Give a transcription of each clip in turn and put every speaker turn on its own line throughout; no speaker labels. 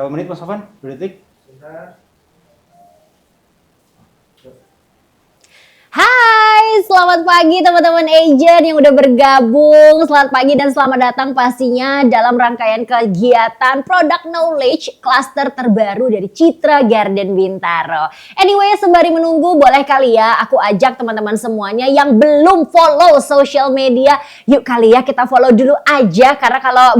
Berapa menit Mas Sofan? Berapa detik?
Hai, selamat pagi teman-teman agent yang udah bergabung. Selamat pagi dan selamat datang pastinya dalam rangkaian kegiatan Product Knowledge Cluster terbaru dari Citra Garden Bintaro. Anyway, sembari menunggu, boleh kali ya aku ajak teman-teman semuanya yang belum follow social media, yuk kali ya kita follow dulu aja, karena kalau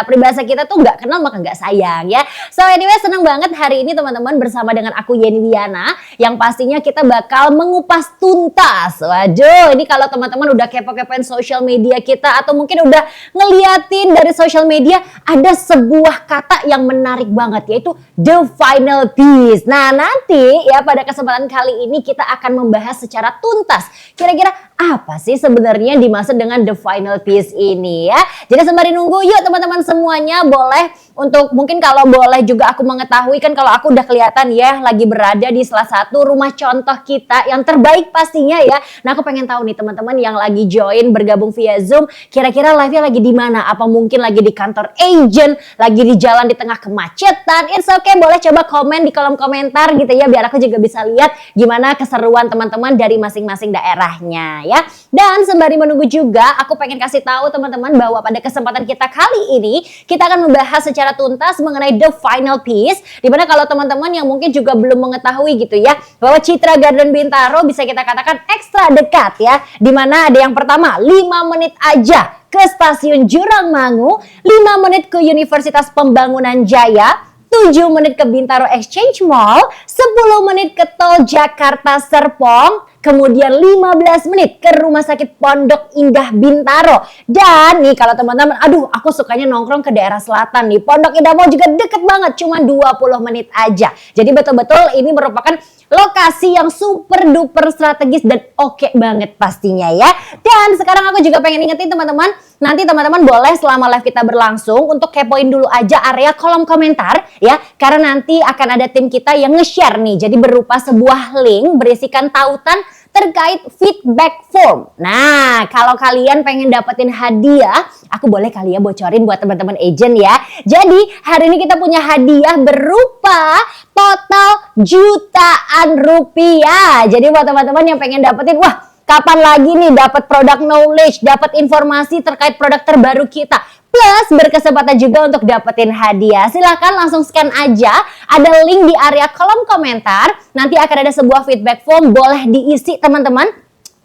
peribahasa kita tuh nggak kenal maka nggak sayang ya. So anyway, senang banget hari ini teman-teman bersama dengan aku Yeni Wiana, yang pastinya kita bakal mengupas tuntas. Waduh, ini kalau teman-teman udah kepo-kepoin social media kita atau mungkin udah ngeliatin dari social media, ada sebuah kata yang menarik banget, yaitu the final piece. Nah, nanti ya pada kesempatan kali ini kita akan membahas secara tuntas kira-kira apa sih sebenarnya dimaksud dengan the final piece ini ya. Jadi sembari nunggu, yuk teman-teman semuanya boleh untuk mungkin kalau boleh juga aku mengetahui, kan kalau aku udah kelihatan ya lagi berada di salah satu rumah contoh kita yang terbaik pastinya ya. Nah, aku pengen tahu nih teman-teman yang lagi join bergabung via Zoom, kira-kira live-nya lagi di mana? Apa mungkin lagi di kantor agent, lagi di jalan di tengah kemacetan? It's okay, boleh coba komen di kolom komentar gitu ya, biar aku juga bisa lihat gimana keseruan teman-teman dari masing-masing daerahnya ya. Dan sembari menunggu juga, aku pengen kasih tahu teman-teman bahwa pada kesempatan kita kali ini kita akan membahas secara tuntas mengenai the final piece, dimana kalau teman-teman yang mungkin juga belum mengetahui gitu ya, bahwa Citra Garden Bintaro bisa kita katakan ekstra dekat ya, dimana ada yang pertama 5 menit aja ke Stasiun Jurang Mangu, 5 menit ke Universitas Pembangunan Jaya, 7 menit ke Bintaro Exchange Mall, 10 menit ke Tol Jakarta Serpong, kemudian 15 menit ke Rumah Sakit Pondok Indah Bintaro. Dan nih kalau teman-teman, aduh aku sukanya nongkrong ke daerah selatan nih, Pondok Indah Mall juga deket banget, cuma 20 menit aja. Jadi betul-betul ini merupakan lokasi yang super duper strategis dan oke banget pastinya ya. Dan sekarang aku juga pengen ingetin teman-teman, nanti teman-teman boleh selama live kita berlangsung untuk kepoin dulu aja area kolom komentar ya, karena nanti akan ada tim kita yang nge-share nih, jadi berupa sebuah link berisikan tautan terkait feedback form. Nah, kalau kalian pengen dapetin hadiah, aku boleh kali ya bocorin buat teman-teman agent ya. Jadi hari ini kita punya hadiah berupa total jutaan rupiah. Jadi buat teman-teman yang pengen dapetin, wah kapan lagi nih dapat product knowledge, dapat informasi terkait produk terbaru kita, plus berkesempatan juga untuk dapetin hadiah. Silahkan langsung scan aja, ada link di area kolom komentar. Nanti akan ada sebuah feedback form, boleh diisi teman-teman.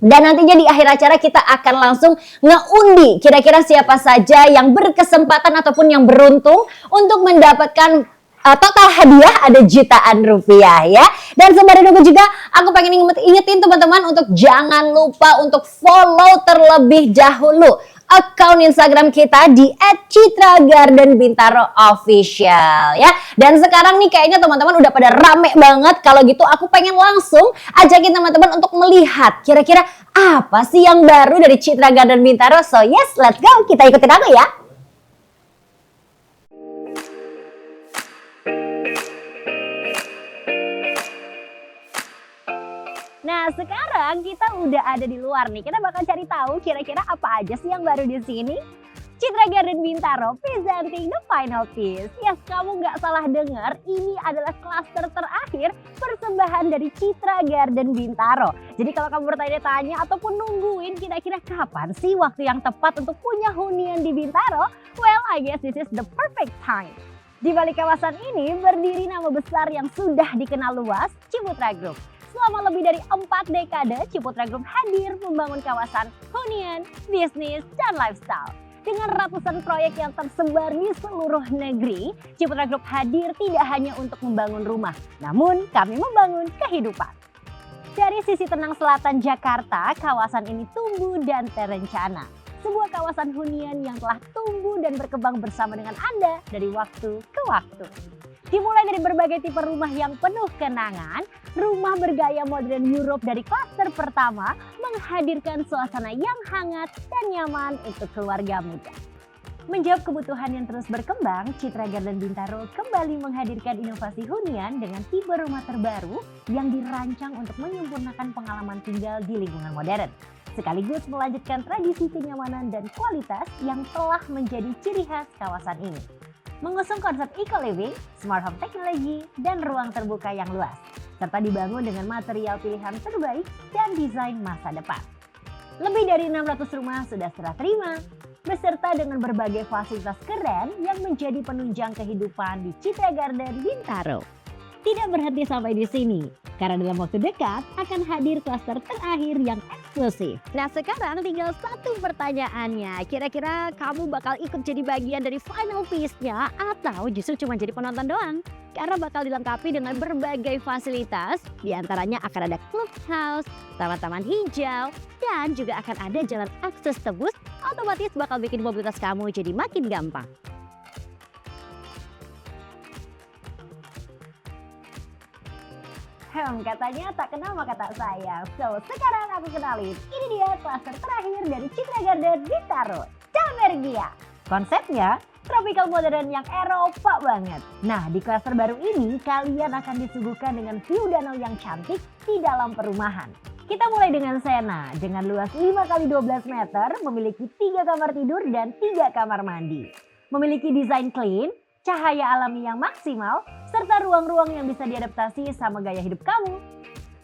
Dan nantinya di akhir acara kita akan langsung ngeundi kira-kira siapa saja yang berkesempatan ataupun yang beruntung untuk mendapatkan total hadiah ada jutaan rupiah ya. Dan sembari nunggu juga, aku pengen ingetin teman-teman untuk jangan lupa untuk follow terlebih dahulu akun Instagram kita di @citragardenbintaro_official ya. Dan sekarang nih kayaknya teman-teman udah pada rame banget. Kalau gitu aku pengen langsung ajakin teman-teman untuk melihat kira-kira apa sih yang baru dari Citra Garden Bintaro. So yes, let's go, kita ikutin aku ya. Nah, sekarang kita udah ada di luar nih. Kita bakal cari tahu kira-kira apa aja sih yang baru di sini. Citra Garden Bintaro presenting the final piece. Yes, kamu nggak salah dengar, ini adalah klaster terakhir persembahan dari Citra Garden Bintaro. Jadi kalau kamu bertanya-tanya ataupun nungguin kira-kira kapan sih waktu yang tepat untuk punya hunian di Bintaro, well, I guess this is the perfect time. Di balik kawasan ini berdiri nama besar yang sudah dikenal luas, Ciputra Group. Selama lebih dari 4 dekade, Ciputra Group hadir membangun kawasan hunian, bisnis, dan lifestyle. Dengan ratusan proyek yang tersebar di seluruh negeri, Ciputra Group hadir tidak hanya untuk membangun rumah, namun kami membangun kehidupan. Dari sisi tenang selatan Jakarta, kawasan ini tumbuh dan terencana. Sebuah kawasan hunian yang telah tumbuh dan berkembang bersama dengan Anda dari waktu ke waktu. Dimulai dari berbagai tipe rumah yang penuh kenangan, rumah bergaya modern Europe dari klaster pertama menghadirkan suasana yang hangat dan nyaman untuk keluarga muda. Menjawab kebutuhan yang terus berkembang, Citra Garden Bintaro kembali menghadirkan inovasi hunian dengan tipe rumah terbaru yang dirancang untuk menyempurnakan pengalaman tinggal di lingkungan modern, sekaligus melanjutkan tradisi kenyamanan dan kualitas yang telah menjadi ciri khas kawasan ini. mengusung konsep eco-living, smart home technology, dan ruang terbuka yang luas, serta dibangun dengan material pilihan terbaik dan desain masa depan. Lebih dari 600 rumah sudah serah terima, beserta dengan berbagai fasilitas keren yang menjadi penunjang kehidupan di Citra Garden Bintaro. Tidak berhenti sampai di sini, karena dalam waktu dekat akan hadir klaster terakhir yang eksklusif. Nah sekarang tinggal satu pertanyaannya, kira-kira kamu bakal ikut jadi bagian dari final piece-nya atau justru cuma jadi penonton doang? Karena bakal dilengkapi dengan berbagai fasilitas, diantaranya akan ada clubhouse, taman-taman hijau, dan juga akan ada jalan akses tembus, otomatis bakal bikin mobilitas kamu jadi makin gampang. Katanya tak kenal maka tak sayang. So, sekarang aku kenalin. Ini dia klaster terakhir dari Citra Garden Bintaro, Dalbergia. Konsepnya tropical modern yang Eropa banget. Nah, di klaster baru ini kalian akan disuguhkan dengan view danau yang cantik di dalam perumahan. Kita mulai dengan Sena, dengan luas 5x12 meter, memiliki 3 kamar tidur dan 3 kamar mandi. Memiliki desain clean, cahaya alami yang maksimal, serta ruang-ruang yang bisa diadaptasi sama gaya hidup kamu.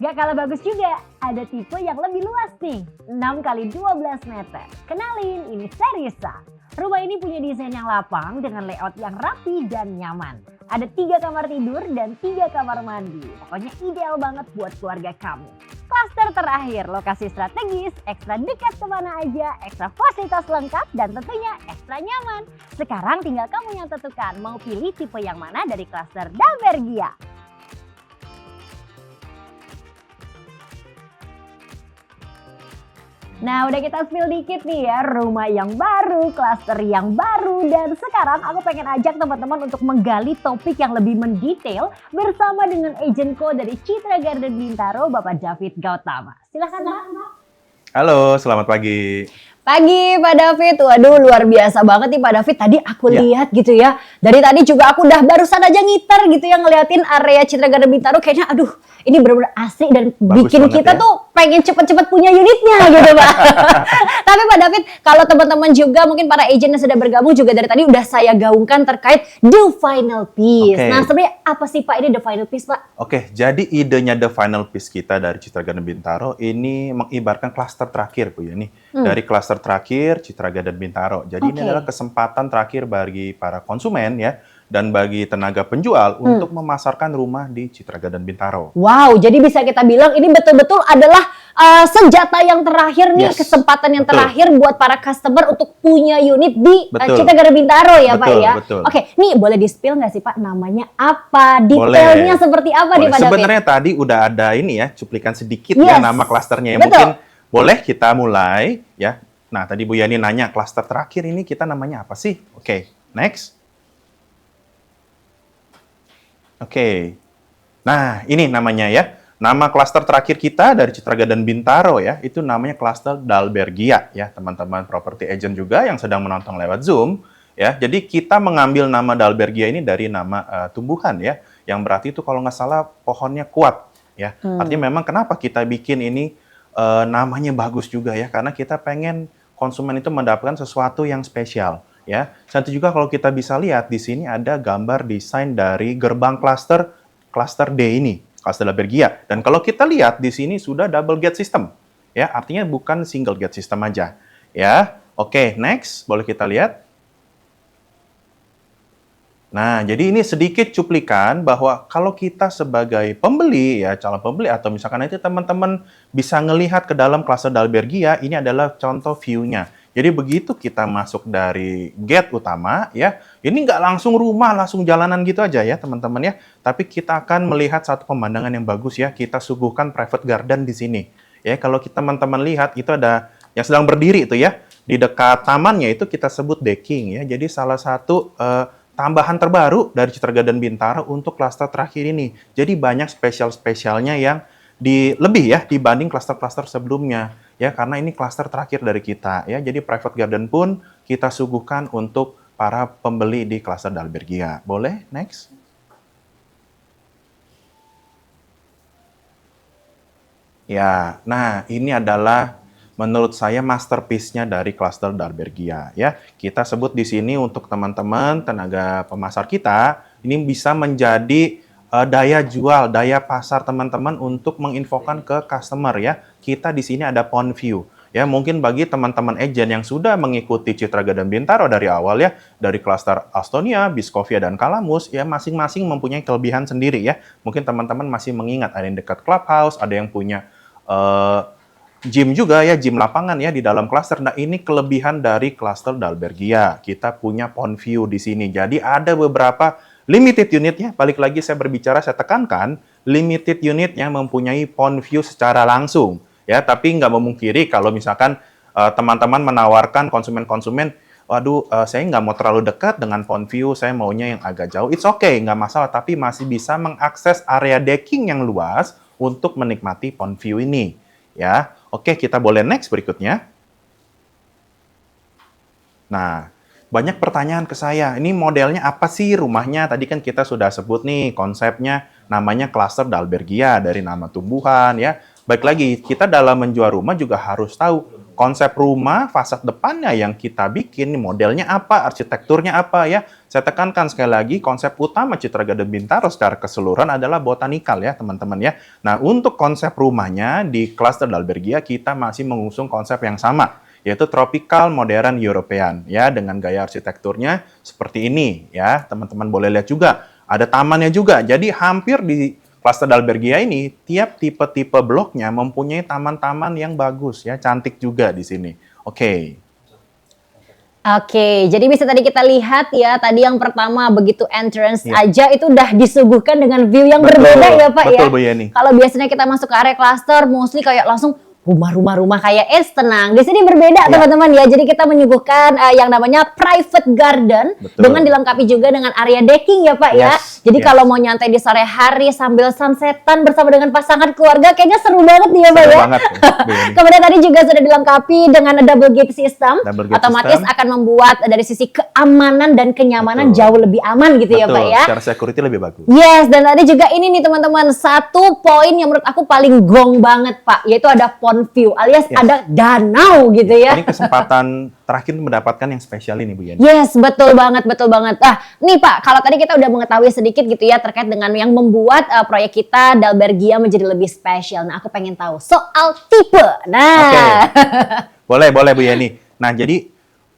Gak kalah bagus juga, ada tipe yang lebih luas nih, 6x12 meter. Kenalin, ini Serisa. Rumah ini punya desain yang lapang dengan layout yang rapi dan nyaman. Ada 3 kamar tidur dan 3 kamar mandi. Pokoknya ideal banget buat keluarga kamu. Klaster terakhir, lokasi strategis, ekstra dekat kemana aja, ekstra fasilitas lengkap, dan tentunya ekstra nyaman. Sekarang tinggal kamu yang tentukan mau pilih tipe yang mana dari klaster Dalbergia. Nah udah kita spill dikit nih ya, rumah yang baru, klaster yang baru, dan sekarang aku pengen ajak teman-teman untuk menggali topik yang lebih mendetail bersama dengan agenco dari Citra Garden Bintaro, Bapak David Gautama. Silahkan Pak.
Halo, selamat pagi.
Pagi Pak David, waduh luar biasa banget nih Pak David. Tadi aku lihat gitu ya, dari tadi juga aku udah barusan aja ngiter gitu ya ngeliatin area Citra Garden Bintaro, kayaknya aduh ini benar-benar asik dan
Bagus
bikin kita
ya.
tuh pengen cepet-cepet punya unitnya gitu Pak. Tapi Pak David, kalau teman-teman juga mungkin para agent yang sudah bergabung juga dari tadi udah saya gaungkan terkait the final piece. Nah sebenarnya apa sih Pak ini the final piece Pak?
Oke, jadi idenya the final piece kita dari Citra Garden Bintaro ini mengibarkan klaster terakhir Bu ya nih. Dari klaster terakhir Citra Garden Bintaro. Jadi ini adalah kesempatan terakhir bagi para konsumen ya dan bagi tenaga penjual untuk memasarkan rumah di Citra Garden Bintaro.
Wow, jadi bisa kita bilang ini betul-betul adalah senjata yang terakhir nih, kesempatan yang terakhir buat para customer untuk punya unit di Citra Garden Bintaro ya Pak ya. Oke, nih boleh di-spill nggak sih Pak namanya apa, detailnya seperti apa nih Pak David?
Sebenarnya tadi udah ada ini ya, cuplikan sedikit ya nama klasternya. Mungkin boleh kita mulai ya. Nah tadi Bu Yani nanya klaster terakhir ini kita namanya apa sih? Oke, next. Oke, nah ini namanya ya. Nama klaster terakhir kita dari Citra Garden Bintaro ya, itu namanya klaster Dalbergia ya, teman-teman property agent juga yang sedang menonton lewat Zoom ya. Jadi kita mengambil nama Dalbergia ini dari nama tumbuhan ya, yang berarti itu kalau nggak salah pohonnya kuat ya. Artinya memang kenapa kita bikin ini namanya bagus juga ya, karena kita pengen konsumen itu mendapatkan sesuatu yang spesial. Ya, nanti juga kalau kita bisa lihat di sini ada gambar desain dari gerbang klaster D ini, klaster Dalbergia. Dan kalau kita lihat di sini sudah double gate system, ya artinya bukan single gate system aja. Ya, oke, next boleh kita lihat. Nah, jadi ini sedikit cuplikan bahwa kalau kita sebagai pembeli ya calon pembeli atau misalkan nanti teman-teman bisa ngelihat ke dalam klaster Dalbergia, ini adalah contoh view-nya. Jadi begitu kita masuk dari gate utama ya, ini nggak langsung rumah, langsung jalanan gitu aja ya teman-teman ya. Tapi kita akan melihat satu pemandangan yang bagus ya, kita suguhkan private garden di sini. Ya, kalau kita teman-teman lihat itu ada yang sedang berdiri itu ya, di dekat tamannya itu kita sebut decking ya. Jadi salah satu tambahan terbaru dari Citra Garden Bintaro untuk klaster terakhir ini. Jadi banyak spesial-spesialnya yang lebih ya dibanding klaster-klaster sebelumnya. Ya, karena ini klaster terakhir dari kita ya. Jadi private garden pun kita suguhkan untuk para pembeli di klaster Dalbergia. Boleh next? Ya, nah ini adalah menurut saya masterpiece-nya dari klaster Dalbergia ya. Kita sebut di sini untuk teman-teman tenaga pemasar kita, ini bisa menjadi daya jual, daya pasar teman-teman untuk menginfokan ke customer ya. Kita di sini ada point view. Ya, mungkin bagi teman-teman agent yang sudah mengikuti Citraga dan Bintaro dari awal ya, dari klaster Alstonia, Biscovia, dan Calamus, ya masing-masing mempunyai kelebihan sendiri ya. Mungkin teman-teman masih mengingat ada yang dekat clubhouse, ada yang punya gym juga ya, gym lapangan ya di dalam klaster. Nah, ini kelebihan dari klaster Dalbergia. Kita punya point view di sini. Jadi ada beberapa limited unit ya. Balik lagi saya berbicara, saya tekankan limited unit yang mempunyai point view secara langsung. Ya, tapi nggak memungkiri kalau misalkan teman-teman menawarkan konsumen-konsumen, waduh, saya nggak mau terlalu dekat dengan point view, saya maunya yang agak jauh. It's okay, nggak masalah, tapi masih bisa mengakses area decking yang luas untuk menikmati point view ini. Ya, oke, kita boleh next berikutnya. Nah, banyak pertanyaan ke saya, ini modelnya apa sih rumahnya? Tadi kan kita sudah sebut nih konsepnya, namanya klaster Dalbergia dari nama tumbuhan ya. Baik lagi, kita dalam menjual rumah juga harus tahu konsep rumah, fasad depannya yang kita bikin, modelnya apa, arsitekturnya apa ya. Saya tekankan sekali lagi, konsep utama Citraga dan Bintaro secara keseluruhan adalah botanikal ya teman-teman ya. Nah, untuk konsep rumahnya di klaster Dalbergia kita masih mengusung konsep yang sama, yaitu tropical modern European ya, dengan gaya arsitekturnya seperti ini ya. Teman-teman boleh lihat juga, ada tamannya juga. Jadi hampir di klaster Dalbergia ini, tiap tipe-tipe bloknya mempunyai taman-taman yang bagus ya, cantik juga di sini. Oke.
Oke, jadi bisa tadi kita lihat ya, tadi yang pertama begitu entrance
Ya.
aja itu udah disuguhkan dengan view yang
Betul,
berbeda ya Pak ya.
betul, Bu Yeni.
Kalau biasanya kita masuk ke area cluster, mostly kayak langsung rumah-rumah kayak tenang. Di sini berbeda
Ya.
teman-teman ya. Jadi kita menyuguhkan yang namanya private garden
Betul.
dengan dilengkapi juga dengan area decking ya Pak ya.
Yes,
Jadi
yes.
kalau mau nyantai di sore hari sambil sunsetan bersama dengan pasangan keluarga, kayaknya seru banget nih ya Pak
Seru
ya.
banget ya, Bu Yeni.
Kemudian tadi juga sudah dilengkapi dengan double gate system,
Double gate
otomatis
system.
akan membuat dari sisi keamanan dan kenyamanan
Betul.
jauh lebih aman gitu ya
Betul,
Pak ya.
secara security lebih bagus.
Yes, dan tadi juga ini nih teman-teman, satu poin yang menurut aku paling gong banget Pak, yaitu ada pond view alias
Yes.
ada danau gitu ya.
Ini kesempatan terakhir mendapatkan yang spesial ini, Bu Yeni.
Yes, betul banget, betul banget. Ah, nih Pak, kalau tadi kita udah mengetahui sedikit gitu ya terkait dengan yang membuat proyek kita Dalbergia menjadi lebih spesial. Nah, aku pengen tahu soal tipe. Nah,
Boleh Bu Yeni. Nah, jadi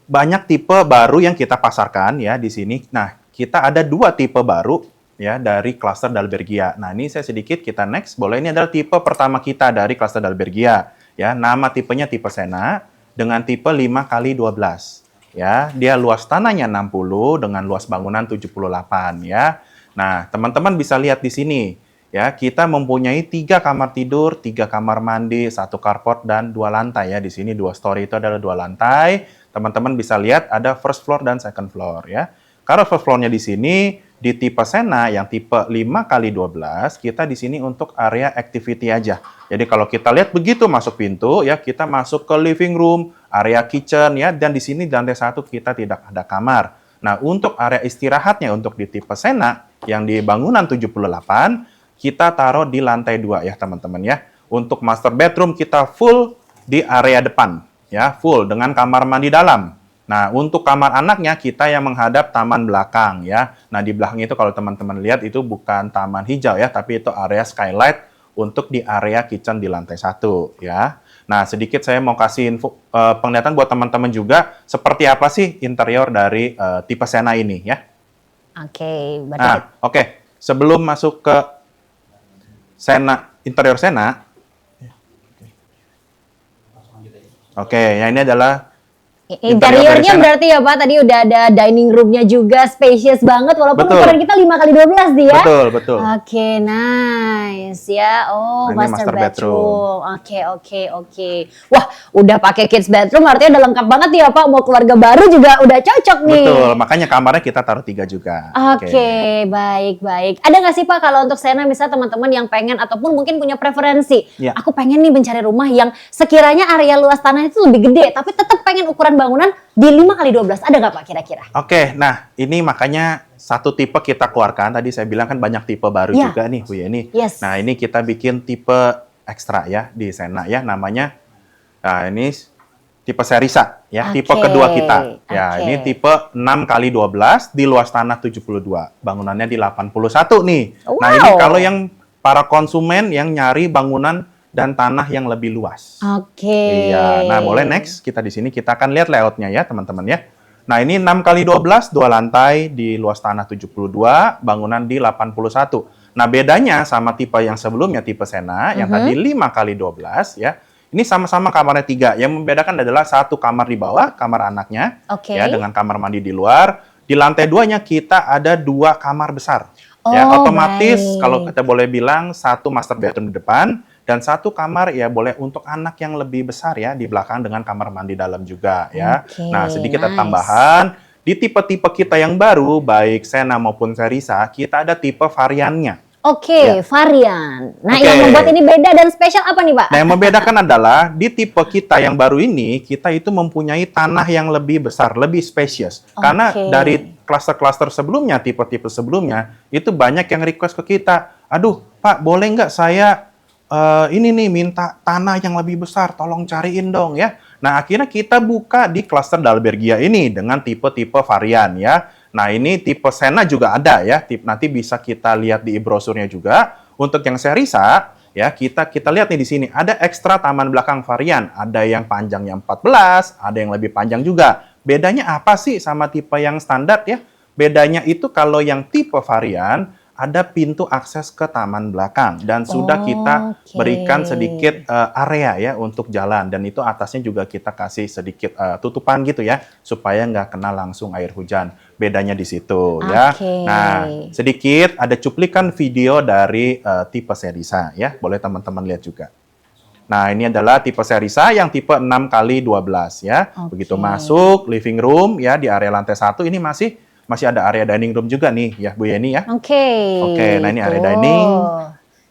banyak tipe baru yang kita pasarkan ya di sini. Nah, kita ada 2 tipe baru ya dari klaster Dalbergia. Nah, ini saya sedikit kita next. Boleh, ini adalah tipe pertama kita dari klaster Dalbergia. Ya, nama tipenya tipe Sena dengan tipe 5x12. Ya, dia luas tanahnya 60 dengan luas bangunan 78 ya. Nah, teman-teman bisa lihat di sini. Ya, kita mempunyai 3 kamar tidur, 3 kamar mandi, 1 carport, dan 2 lantai ya. Di sini 2 story itu adalah 2 lantai. Teman-teman bisa lihat ada first floor dan second floor ya. Kalau first floor-nya di sini, di tipe Sena yang tipe 5x12, kita di sini untuk area activity aja. Jadi kalau kita lihat begitu masuk pintu, ya kita masuk ke living room, area kitchen ya, dan di sini di lantai 1 kita tidak ada kamar. Nah, untuk area istirahatnya untuk di tipe Sena yang di bangunan 78, kita taruh di lantai 2 ya teman-teman ya. Untuk master bedroom kita full di area depan ya, full dengan kamar mandi dalam. Nah, untuk kamar anaknya kita yang menghadap taman belakang ya. Nah, di belakang itu kalau teman-teman lihat itu bukan taman hijau ya, tapi itu area skylight untuk di area kitchen di lantai 1 ya. Nah, sedikit saya mau kasih info penglihatan buat teman-teman juga seperti apa sih interior dari tipe Sena ini ya.
oke, berarti
Nah, oke. Sebelum masuk ke Sena, interior Sena. Oke, yang ini adalah
interiornya
dari sana.
berarti ya Pak, tadi udah ada dining room-nya juga, spacious banget walaupun
Betul.
ukuran kita 5x12 nih ya.
Betul, betul.
Oke, nice ya. Oh,
Nah, ini
master
master bedroom.
bedroom. Oke. Wah, udah pakai kids bedroom artinya udah lengkap banget ya Pak. Mau keluarga baru juga udah cocok nih.
Betul, makanya kamarnya kita taruh 3 juga.
Oke, baik. Ada nggak sih Pak kalau untuk Sena misalnya teman-teman yang pengen ataupun mungkin punya preferensi,
Ya.
aku pengen nih mencari rumah yang sekiranya area luas tanah itu lebih gede, tapi tetap pengen ukuran bangunan di 5x12, ada nggak Pak kira-kira?
Oke, nah ini makanya satu tipe kita keluarkan. Tadi saya bilang kan banyak tipe baru
Ya.
juga nih Bu Yeni.
Yes.
Nah ini kita bikin tipe ekstra ya di Sena ya, namanya Nah, ini tipe Serisa ya, tipe
Oke,
kedua kita. Ya,
oke.
ini tipe 6x12 di luas tanah 72. Bangunannya di 81 nih. Nah, ini
Wow.
kalau yang para konsumen yang nyari bangunan dan tanah yang lebih luas.
Oke.
Iya. Nah, boleh next. Kita di sini kita akan lihat layoutnya ya, teman-teman ya. Nah, ini 6x12, 2 lantai di luas tanah 72, bangunan di 81. Nah, bedanya sama tipe yang sebelumnya, tipe Sena, yang tadi 5x12 ya. Ini sama-sama kamarnya 3. Yang membedakan adalah satu kamar di bawah, kamar anaknya,
Oke.
ya, dengan kamar mandi di luar. Di lantai 2-nya kita ada 2 kamar besar. Ya,
Oh,
otomatis
baik.
kalau kita boleh bilang 1 master bedroom di depan, dan 1 kamar ya boleh untuk anak yang lebih besar ya di belakang dengan kamar mandi dalam juga ya.
Oke,
Nah, sedikit
nice.
tambahan di tipe-tipe kita yang baru baik Sena maupun Serisa, kita ada tipe variannya.
Oke,
Ya.
varian. Nah,
Oke.
yang membuat ini beda dan spesial apa nih, Pak?
Nah, yang membedakan adalah di tipe kita yang baru ini, kita itu mempunyai tanah yang lebih besar, lebih spacious. Karena
Oke.
dari klaster-klaster sebelumnya, tipe-tipe sebelumnya, itu banyak yang request ke kita, aduh Pak, boleh nggak saya ini nih minta tanah yang lebih besar, tolong cariin dong ya. Nah, akhirnya kita buka di klaster Dalbergia ini dengan tipe-tipe varian ya. Nah, ini tipe Sena juga ada ya. Nanti bisa kita lihat di brosurnya juga. Untuk yang Serisa, ya kita lihat nih di sini ada ekstra taman belakang varian. Ada yang panjangnya 14, ada yang lebih panjang juga. Bedanya apa sih sama tipe yang standar ya? Bedanya itu kalau yang tipe varian ada pintu akses ke taman belakang dan sudah kita
Oke.
berikan sedikit area ya untuk jalan, dan itu atasnya juga kita kasih sedikit tutupan gitu ya supaya nggak kena langsung air hujan. Bedanya di situ ya.
Oke.
Nah, sedikit ada cuplikan video dari tipe Serisa ya. Boleh teman-teman lihat juga. Nah, ini adalah tipe Serisa yang tipe 6x12 ya.
Oke.
Begitu masuk living room ya di area lantai 1 ini masih ada area dining room juga nih ya Bu Yeni ya.
Oke.
Oke, nah ini area
gitu.
dining.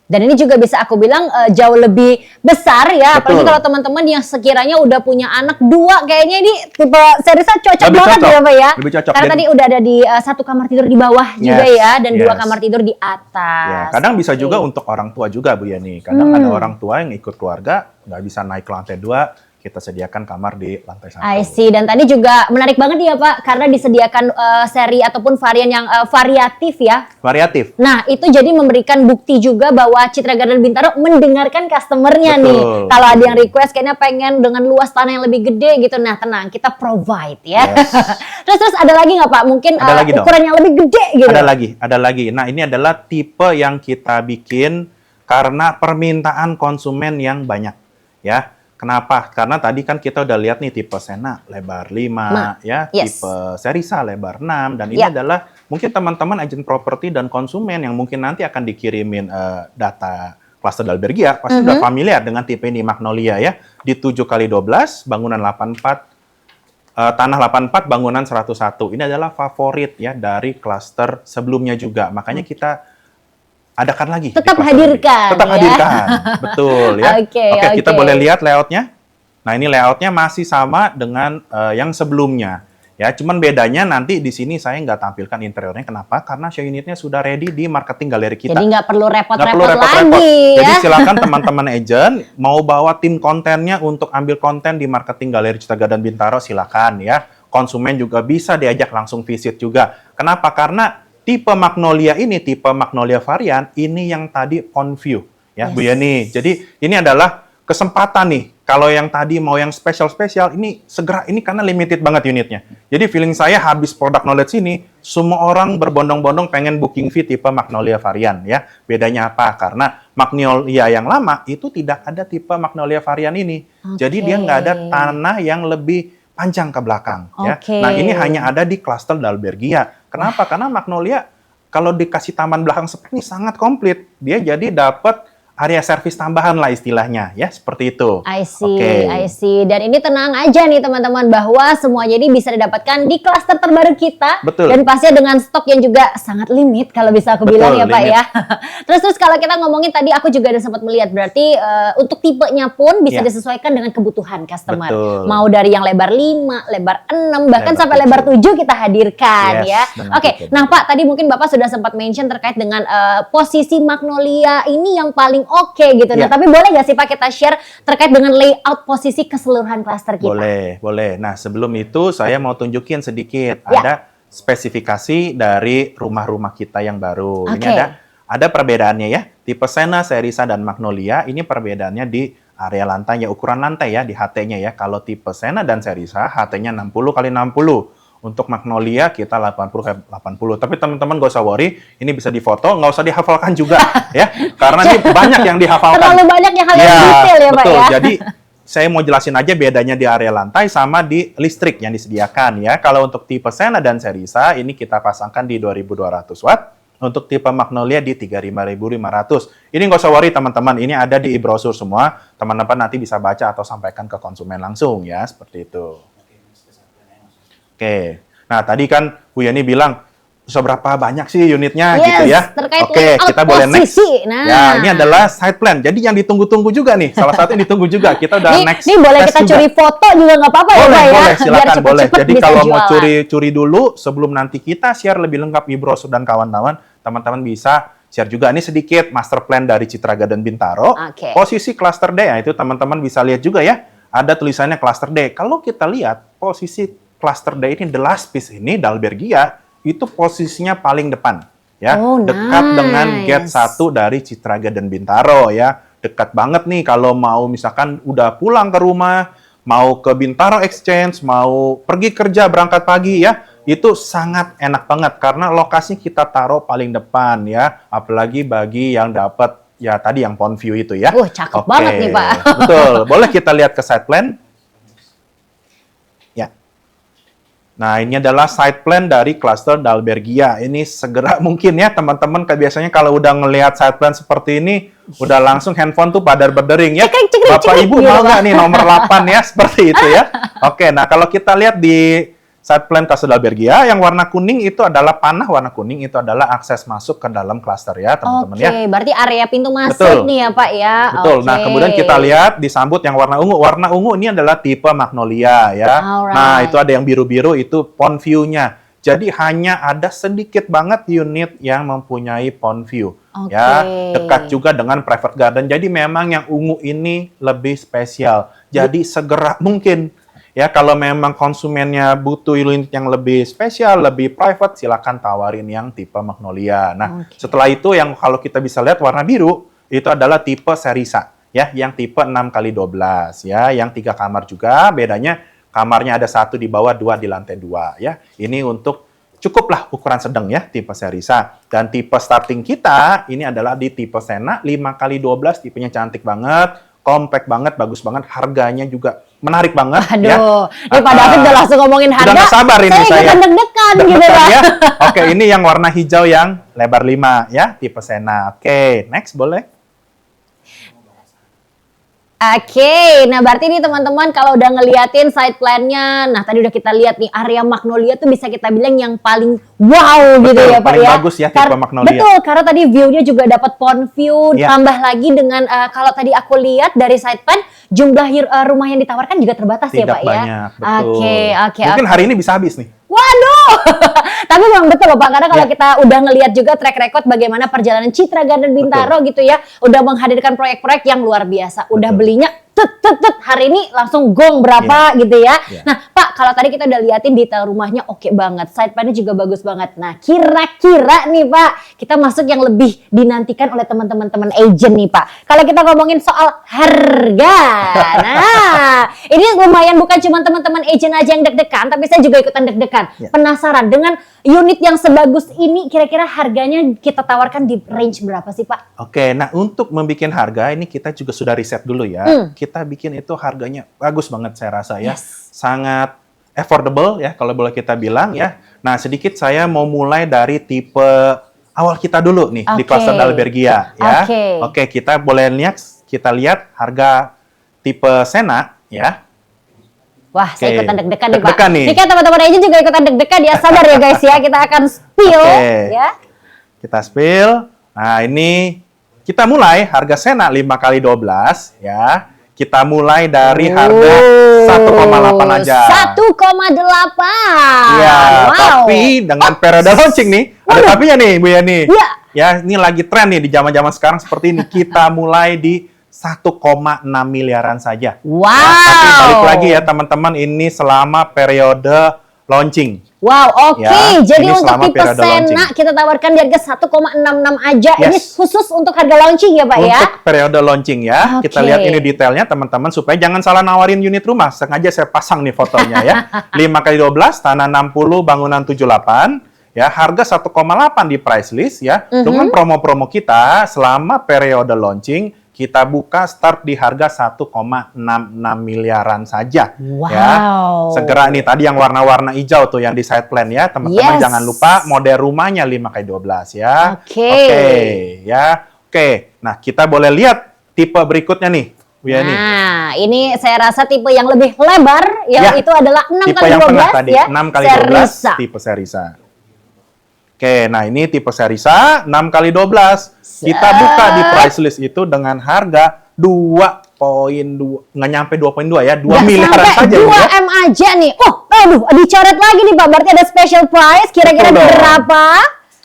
Dan ini juga bisa aku bilang jauh lebih besar ya, apalagi
Betul.
kalau teman-teman yang sekiranya udah punya anak 2, kayaknya ini tipe Serisa cocok
Lebih
banget
cocok.
ya Pak ya.
Lebih cocok.
Karena
Dan-
tadi udah ada di 1 kamar tidur di bawah juga
Yes,
ya, dan 2
yes.
kamar tidur di
Ya,
atas.
kadang bisa
Oke.
juga untuk orang tua juga Bu Yeni. Kadang ada orang tua yang ikut keluarga nggak bisa naik ke lantai 2, kita sediakan kamar di lantai 1.
I see. Dan tadi juga menarik banget ya Pak, karena disediakan seri ataupun varian yang variatif ya.
Variatif.
Nah, itu jadi memberikan bukti juga bahwa Citra Garden Bintaro mendengarkan customer-nya
Betul,
nih. Kalau ada
betul.
yang request kayaknya pengen dengan luas tanah yang lebih gede gitu. Nah, tenang, kita provide ya.
Yes.
terus ada lagi nggak Pak? Mungkin
Ada lagi dong.
ukuran yang lebih gede gitu.
Ada lagi. Nah, ini adalah tipe yang kita bikin karena permintaan konsumen yang banyak ya. Kenapa? Karena tadi kan kita udah lihat nih tipe Sena lebar 5 ya,
Yes.
tipe Serisa lebar 6, dan ini
Ya.
adalah mungkin teman-teman agen properti dan konsumen yang mungkin nanti akan dikirimin data klaster Dalbergia pasti udah familiar dengan tipe ini Magnolia ya. Di 7x12 bangunan 84 tanah 84 bangunan 101. Ini adalah favorit ya dari klaster sebelumnya juga. Makanya kita adakan lagi. di
Tetap
klaster
hadirkan,
ini. Tetap
ya.
hadirkan. Betul ya.
Oke,
Kita
oke.
boleh lihat layoutnya. Nah, ini layoutnya masih sama dengan yang sebelumnya. Ya, cuman bedanya nanti di sini saya nggak tampilkan interiornya. Kenapa? Karena show unitnya sudah ready di marketing galeri kita.
Jadi nggak perlu
Nggak perlu
repot-repot
repot-repot.
lagi
Jadi
ya.
silakan teman-teman agent mau bawa tim kontennya untuk ambil konten di marketing galeri Citra Garden Bintaro, silakan ya. Konsumen juga bisa diajak langsung visit juga. Kenapa? Karena tipe Magnolia ini, tipe Magnolia varian ini yang tadi on view ya Bu
Yes.
Yeni. Jadi ini adalah kesempatan nih. Kalau yang tadi mau yang spesial-spesial, ini segera, ini karena limited banget unitnya. Jadi feeling saya habis produk knowledge ini, semua orang berbondong-bondong pengen booking fee tipe Magnolia varian ya. Bedanya apa? Karena Magnolia yang lama itu tidak ada tipe Magnolia varian ini. Jadi dia nggak ada tanah yang lebih panjang ke belakang ya.
Oke.
Nah, ini hanya ada di klaster Dalbergia. Kenapa? Karena Magnolia kalau dikasih taman belakang seperti ini sangat komplit. Dia jadi dapat area servis tambahan lah istilahnya ya, seperti itu.
I see,
Oke.
I see. Dan ini tenang aja nih teman-teman bahwa semuanya ini bisa didapatkan di klaster terbaru kita.
Betul.
Dan pastinya dengan stok yang juga sangat limit kalau bisa aku
Betul,
bilang ya Pak
limit.
ya. terus kalau kita ngomongin tadi aku juga ada sempat melihat berarti untuk tipenya pun bisa
Ya.
disesuaikan dengan kebutuhan customer.
Betul.
Mau dari yang lebar 5, lebar 6, bahkan
Lebar
sampai lebar 7 kita hadirkan
Yes,
ya.
dengan
Oke,
tipe.
nah Pak tadi mungkin Bapak sudah sempat mention terkait dengan posisi Magnolia ini yang paling oke gitu. Nah,
Ya.
tapi boleh nggak sih Pak kita share terkait dengan layout posisi keseluruhan klaster kita?
Boleh. Nah, sebelum itu saya mau tunjukin sedikit.
Ya.
Ada spesifikasi dari rumah-rumah kita yang baru. Ini
Oke.
ada perbedaannya ya. Tipe Sena, Serisa, dan Magnolia, ini perbedaannya di area lantainya, ukuran lantai ya, di HT-nya ya. Kalau tipe Sena dan Serisa, HT-nya 60 kali 60. Untuk Magnolia kita 80 kali 80. Tapi teman-teman gak usah worry, ini bisa difoto, nggak usah dihafalkan juga ya. Karena ini banyak yang dihafalkan.
Terlalu banyak yang hal yang detail ya Pak
betul.
ya.
Jadi saya mau jelasin aja bedanya di area lantai sama di listrik yang disediakan ya. Kalau untuk tipe Sena dan Serisa ini kita pasangkan di 2200 watt. Untuk tipe Magnolia di 35.500. Ini nggak usah worry teman-teman, ini ada di e-brosur semua. Teman-teman nanti bisa baca atau sampaikan ke konsumen langsung ya, seperti itu. Oke. Nah, tadi kan Bu Yani bilang seberapa banyak sih unitnya
Yes,
gitu ya.
terkait
Oke,
layout
kita boleh next.
posisi. Nah.
Ya, ini adalah side plan. Jadi yang ditunggu-tunggu juga nih. Salah satu yang ditunggu juga. Kita udah next.
Nih boleh
test
kita
juga.
curi foto juga nggak apa-apa ya Pak ya.
Boleh,
Biar
silakan boleh.
cepet-cepet
Jadi
bisa
kalau mau
jualan.
curi dulu sebelum nanti kita share lebih lengkap e-brosur dan kawan-kawan, teman-teman bisa share juga. Ini sedikit master plan dari Citra Garden Bintaro.
Oke.
Posisi cluster D, ya, itu teman-teman bisa lihat juga ya. Ada tulisannya cluster D. Kalau kita lihat posisi cluster D ini, the last piece ini, Dalbergia, itu posisinya paling depan. Ya,
Oh,
dekat dengan gate
nice.
1 dari Citra Garden Bintaro ya. Dekat banget nih kalau mau misalkan udah pulang ke rumah, mau ke Bintaro Exchange, mau pergi kerja berangkat pagi ya, itu sangat enak banget karena lokasinya kita taruh paling depan ya, apalagi bagi yang dapat ya tadi yang pond view itu ya.
Cakep banget nih, Pak.
Betul. Boleh kita lihat ke side plan? Ya. Nah, ini adalah side plan dari cluster Dalbergia. Ini segera mungkin ya teman-teman, kayak biasanya kalau udah ngelihat side plan seperti ini, udah langsung handphone tuh pada berdering ya.
Cekrik,
Bapak
cekrik,
Ibu
gitu,
mau
Pak.
nggak nih nomor 8 ya, seperti itu ya. Oke, nah kalau kita lihat di side plan cluster Dalbergia, yang warna kuning itu adalah panah warna kuning, itu adalah akses masuk ke dalam cluster ya teman-teman
Oke,
ya.
berarti area pintu masuk
Betul.
nih ya Pak ya.
Betul. Nah,
Oke.
kemudian kita lihat disambut yang warna ungu. Warna ungu ini adalah tipe Magnolia ya.
Alright.
Nah, itu ada yang biru-biru itu pond view-nya. Jadi hanya ada sedikit banget unit yang mempunyai pond view.
Oke.
Ya, dekat juga dengan private garden. Jadi memang yang ungu ini lebih spesial. Jadi segera mungkin ya kalau memang konsumennya butuh unit yang lebih spesial, lebih private, silakan tawarin yang tipe Magnolia. Nah,
Oke.
setelah itu yang kalau kita bisa lihat warna biru itu adalah tipe Serisa ya, yang tipe 6x12 ya, yang 3 kamar juga. Bedanya kamarnya ada 1 di bawah, 2 di lantai 2 ya. Ini untuk cukuplah ukuran sedang ya, tipe Serisa. Dan tipe starting kita ini adalah di tipe Sena 5x12, tipenya cantik banget, compact banget, bagus banget, harganya juga menarik banget ya.
Aduh, ini Pak David udah langsung ngomongin harga.
Udah nggak sabar ini
saya.
saya.
ikutan deg-degan gitu
Deg-degan
Pak.
ya. Oke, ini yang warna hijau yang lebar 5 ya, tipe Sena. Oke, next boleh.
Oke, nah berarti nih teman-teman kalau udah ngeliatin side plan-nya, nah tadi udah kita lihat nih area Magnolia tuh bisa kita bilang yang paling wow gitu
Betul,
ya Pak
paling
ya.
bagus ya tipe Magnolia.
Betul, karena tadi view-nya juga dapat pond view,
Ya.
tambah lagi dengan kalau tadi aku lihat dari side plan jumlah rumah yang ditawarkan juga terbatas ya
Tidak
Pak
banyak,
ya.
betul.
Oke.
Mungkin hari ini bisa habis nih.
Waduh, tapi memang betul loh Pak, karena kalau
Ya.
kita udah ngelihat juga track record bagaimana perjalanan Citra Garden Bintaro gitu ya, udah menghadirkan proyek-proyek yang luar biasa, udah
Betul.
belinya hari ini langsung gong berapa gitu ya.
Ya.
Nah Pak, kalau tadi kita udah liatin detail rumahnya oke banget, side plan-nya juga bagus banget. Nah kira-kira nih Pak, kita masuk yang lebih dinantikan oleh teman-teman agent nih Pak. Kalau kita ngomongin soal harga, nah ini lumayan bukan cuma teman-teman agent aja yang deg-degan, tapi saya juga ikutan deg-degan.
Ya.
Penasaran dengan unit yang sebagus ini, kira-kira harganya kita tawarkan di range berapa sih Pak?
Oke, nah untuk membuat harga ini kita juga sudah riset dulu ya. Kita bikin itu harganya bagus banget saya rasa ya.
Yes.
Sangat affordable ya kalau boleh kita bilang ya. Nah, sedikit saya mau mulai dari tipe awal kita dulu nih di
Oke.
cluster Dalbergia ya.
Oke.
Kita boleh lihat harga tipe Sena ya.
Wah, saya
Oke.
ikutan deg-degan nih Pak.
Deg-degan nih.
Ini kan teman-teman agent juga ikutan deg-degan ya. Sabar ya guys ya, kita akan spill
Oke.
ya.
Kita spill. Nah, ini kita mulai harga Sena 5x12 ya. Kita mulai dari harga 1,8 aja.
1,8.
Iya,
Wow.
tapi dengan periode launching nih, ada tapinya nih Bu Yani.
Iya.
Ya, ini lagi tren nih di zaman-zaman sekarang seperti ini. Kita mulai di 1,6 miliaran saja.
Wow.
Ya, tapi balik lagi ya teman-teman, ini selama periode launching.
Wow, oke.
Ya,
Jadi
ini
untuk
selama
tipe
periode launching.
Sena kita tawarkan di harga 1,66 aja. Ini
Yes.
khusus untuk harga launching ya Pak ya?
Untuk periode launching ya. Kita
Oke.
lihat ini detailnya teman-teman supaya jangan salah nawarin unit rumah. Sengaja saya pasang nih fotonya ya. 5x12, tanah 60, bangunan 78. Ya, harga 1,8 di price list ya. Dengan promo-promo kita selama periode launching, kita buka start di harga 1,66 miliaran saja.
Wow.
Ya. Segera nih, tadi yang warna-warna hijau tuh yang di side plan ya. Teman-teman
Yes.
jangan lupa model rumahnya 5x12 ya.
Oke.
Oke, ya. Oke, nah kita boleh lihat tipe berikutnya nih, Bu Yani.
Nah, ini saya rasa tipe yang lebih lebar, yang
Ya,
itu adalah 6
tipe
kali
yang
12
tengah tadi,
ya.
6x12,
Serisa.
tipe Serisa. Oke, nah ini tipe Serisa 6x12. Kita buka di price list itu dengan harga 2,2, nggak nyampe 2,2 ya, 2
Nggak
miliaran
sampai
saja.
2
Bu, ya.
M aja nih. Oh, aduh, dicoret lagi nih Pak. Berarti ada special price. Kira-kira
Betul dong.
berapa?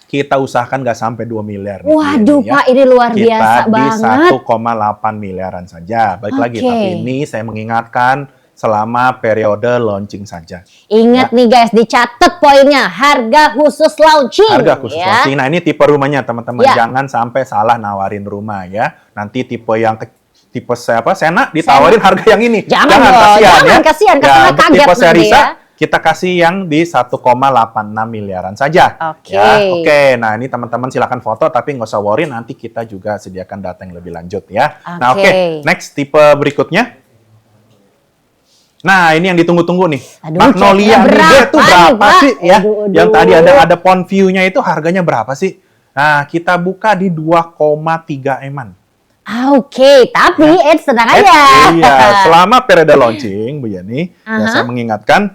Kita usahakan nggak sampai 2 miliar. nih, Bu
Waduh
Yani, ya.
Pak, ini luar
Kita
biasa
di
banget.
1,8 miliaran saja. Balik lagi,
Oke.
tapi ini saya mengingatkan selama periode launching saja.
Ingat nih guys, dicatat poinnya. Harga khusus launching.
Harga khusus
ya.
launching. Nah, ini tipe rumahnya teman-teman.
Ya.
Jangan sampai salah nawarin rumah ya. Nanti tipe yang tipe siapa? Sena ditawarin harga yang ini.
Jangan dong,
kasihan
jangan
ya.
kasihan,
Ya,
karena
untuk
kaget
tipe
nanti
Serisa
ya.
kita kasih yang di 1,86 miliaran saja.
Oke.
Ya, oke. Nah, ini teman-teman silakan foto tapi nggak usah worry, nanti kita juga sediakan data yang lebih lanjut ya. Nah,
Oke.
oke. Next tipe berikutnya. Nah, ini yang ditunggu-tunggu nih.
Aduh,
Magnolia
ceknya
nih, dia tuh
berapa nih,
berapa
Pak?
sih ya?
Aduh, aduh.
Yang tadi ada pon view-nya itu harganya berapa sih? Nah, kita buka di 2,3 eman.
Oke, tapi tenang aja.
Iya, selama periode launching, Bu Yani, ya
Aha.
saya mengingatkan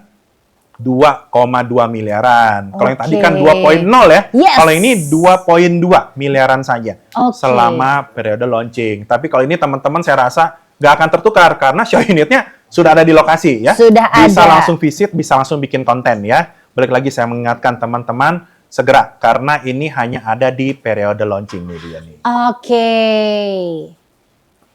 2,2 miliaran. Kalau yang tadi kan
Oke.
2,0 ya.
Yes.
Kalau ini 2,2 miliaran saja
Oke.
selama periode launching. Tapi kalau ini teman-teman saya rasa nggak akan tertukar karena show unitnya sudah ada di lokasi ya.
Sudah
bisa
ada.
langsung visit, bisa langsung bikin konten ya. Balik lagi saya mengingatkan teman-teman segera karena ini hanya ada di periode launching nih Bu Yani.
Oke.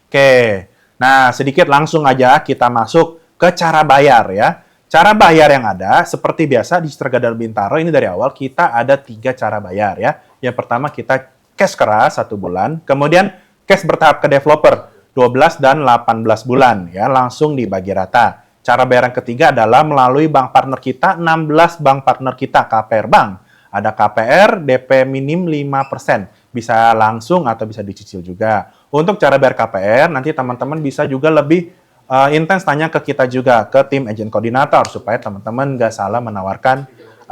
Oke, nah sedikit langsung aja kita masuk ke cara bayar ya. Cara bayar yang ada seperti biasa di Citra Gadar Bintaro ini dari awal kita ada 3 cara bayar ya. Yang pertama kita cash keras 1 bulan, kemudian cash bertahap ke developer 12 dan 18 bulan ya, langsung dibagi rata. Cara bayar yang ketiga adalah melalui bank partner kita, 16 bank partner kita KPR Bank. Ada KPR, DP minim 5%. Bisa langsung atau bisa dicicil juga. Untuk cara bayar KPR, nanti teman-teman bisa juga lebih intens tanya ke kita juga, ke tim agent koordinator, supaya teman-teman nggak salah menawarkan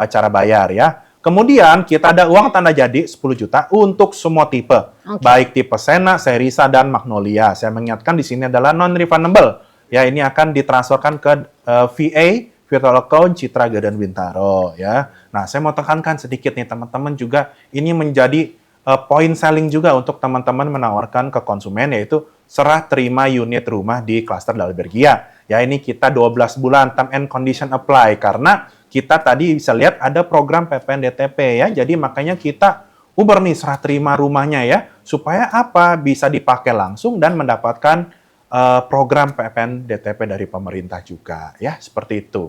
cara bayar ya. Kemudian kita ada uang tanda jadi 10 juta untuk semua tipe.
Oke.
Baik tipe Sena, Serisa, dan Magnolia. Saya mengingatkan di sini adalah non-refundable. Ya, ini akan ditransferkan ke VA, virtual account Citra Gadar Bintaro ya. Nah, saya mau tekankan sedikit nih teman-teman juga, ini menjadi poin selling juga untuk teman-teman menawarkan ke konsumen, yaitu serah terima unit rumah di klaster Dalbergia. Ya, ini kita 12 bulan term and condition apply karena kita tadi bisa lihat ada program PPN DTP ya. Jadi makanya kita uber nih serah terima rumahnya ya, supaya apa? Bisa dipakai langsung dan mendapatkan program PPN DTP dari pemerintah juga ya, seperti itu.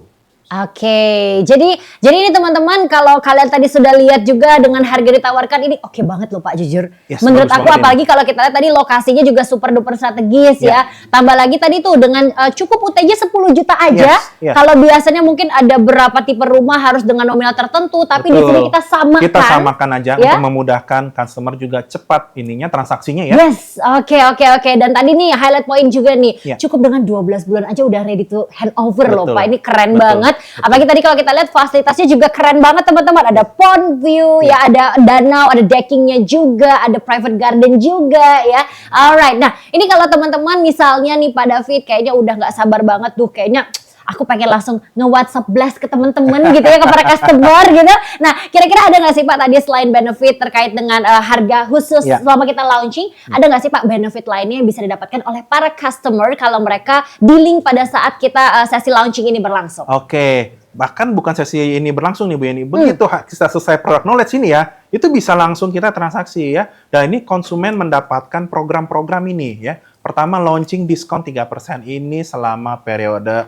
Oke, jadi ini teman-teman kalau kalian tadi sudah lihat juga dengan harga ditawarkan ini oke banget loh Pak, jujur.
Yes,
Menurut
bagus
aku
banget
apalagi kalau kita lihat tadi lokasinya juga super duper strategis ya. Tambah lagi tadi tuh dengan cukup UTJ 10 juta aja.
Yes, yes.
Kalau biasanya mungkin ada berapa tipe rumah harus dengan nominal tertentu, tapi di sini
Betul.
kita samakan.
Kita samakan aja
ya.
untuk memudahkan customer juga cepat ininya transaksinya ya.
Yes, oke. Dan tadi nih highlight point juga nih,
Ya.
cukup dengan 12 bulan aja udah ready to hand over loh
Betul.
Pak. Ini keren
Betul.
banget. Apalagi tadi kalau kita lihat fasilitasnya juga keren banget teman-teman. Ada pond view, ya ada danau, ada deckingnya juga, ada private garden juga ya. Alright, nah ini kalau teman-teman misalnya nih Pak David kayaknya udah nggak sabar banget tuh, kayaknya aku pengen langsung nge-WhatsApp blast ke teman-teman gitu ya, ke para customer gitu. Nah, kira-kira ada nggak sih Pak tadi selain benefit terkait dengan harga khusus selama kita launching, ada nggak sih Pak benefit lainnya yang bisa didapatkan oleh para customer kalau mereka di-link pada saat kita sesi launching ini berlangsung?
Oke. Bahkan bukan sesi ini berlangsung nih Bu Yeni. Begitu kita selesai product knowledge ini ya, itu bisa langsung kita transaksi ya. Dan ini konsumen mendapatkan program-program ini ya. Pertama launching diskon 3% ini selama periode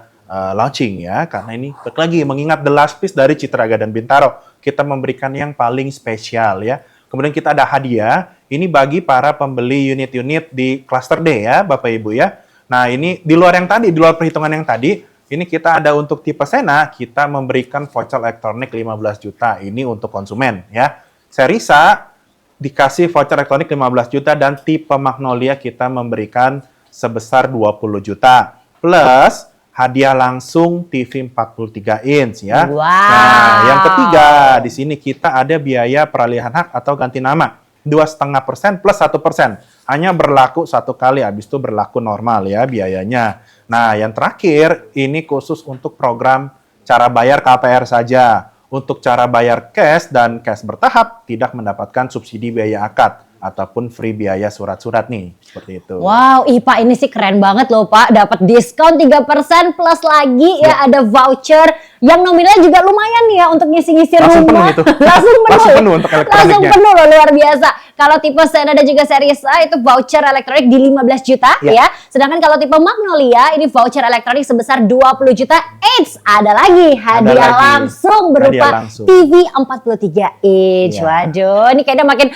launching ya. Karena ini lagi mengingat the last piece dari Citraga dan Bintaro. Kita memberikan yang paling spesial ya. Kemudian kita ada hadiah. Ini bagi para pembeli unit-unit di cluster D ya Bapak Ibu ya. Nah ini di luar yang tadi, di luar perhitungan yang tadi, ini kita ada untuk tipe Sena, kita memberikan voucher elektronik 15 juta. Ini untuk konsumen ya. Serisa dikasih voucher elektronik 15 juta dan tipe Magnolia kita memberikan sebesar 20 juta. Plus hadiah langsung TV 43 inch ya.
Wow.
Nah, yang ketiga di sini kita ada biaya peralihan hak atau ganti nama. 2,5% plus 1%. Hanya berlaku satu kali, habis itu berlaku normal ya biayanya. Nah, yang terakhir, ini khusus untuk program cara bayar KPR saja. Untuk cara bayar cash dan cash bertahap, tidak mendapatkan subsidi biaya akad ataupun free biaya surat-surat nih, seperti itu.
Wow, Pak ini sih keren banget loh Pak, dapat diskon 3% plus lagi ya ada voucher yang nominalnya juga lumayan ya untuk ngisi-ngisi rumah.
Penuh itu.
Langsung penuh
untuk elektroniknya.
Langsung penuh loh, luar biasa. Kalau tipe Sena dan juga Series A itu voucher elektronik di 15 juta ya. Sedangkan kalau tipe Magnolia ini voucher elektronik sebesar 20 juta. Eits, ada lagi hadiah langsung berupa TV 43 inch. Waduh, ini kayaknya makin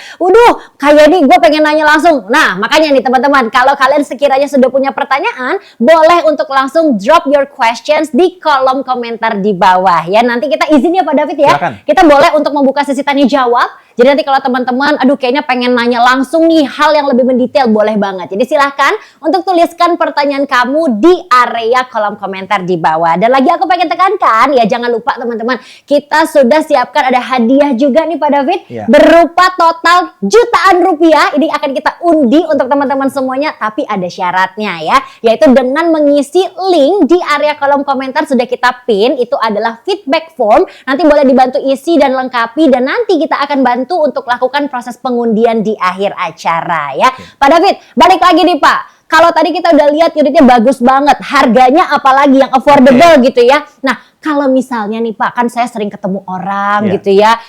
kayak nih gue pengen nanya langsung. Nah, makanya nih teman-teman, kalau kalian sekiranya sudah punya pertanyaan, boleh untuk langsung drop your questions di kolom komentar di bawah ya. Nanti kita izin ya Pak David ya.
Silakan.
Kita boleh untuk membuka sesi tanya jawab. Jadi nanti kalau teman-teman, kayaknya pengen nanya langsung nih hal yang lebih mendetail, boleh banget. Jadi silahkan untuk tuliskan pertanyaan kamu di area kolom komentar di bawah. Dan lagi aku pengen tekankan, ya jangan lupa teman-teman, kita sudah siapkan ada hadiah juga nih Pak David, berupa total jutaan rupiah. Ini akan kita undi untuk teman-teman semuanya, tapi ada syaratnya ya, yaitu dengan mengisi link di area kolom komentar sudah kita pin, itu adalah feedback form. Nanti boleh dibantu isi dan lengkapi, dan nanti kita akan bantu untuk lakukan proses pengundian di akhir acara ya. Pak David, balik lagi nih Pak. Kalau tadi kita udah lihat unitnya bagus banget, harganya apalagi yang affordable gitu ya. Nah, kalau misalnya nih Pak, kan saya sering ketemu orang gitu ya,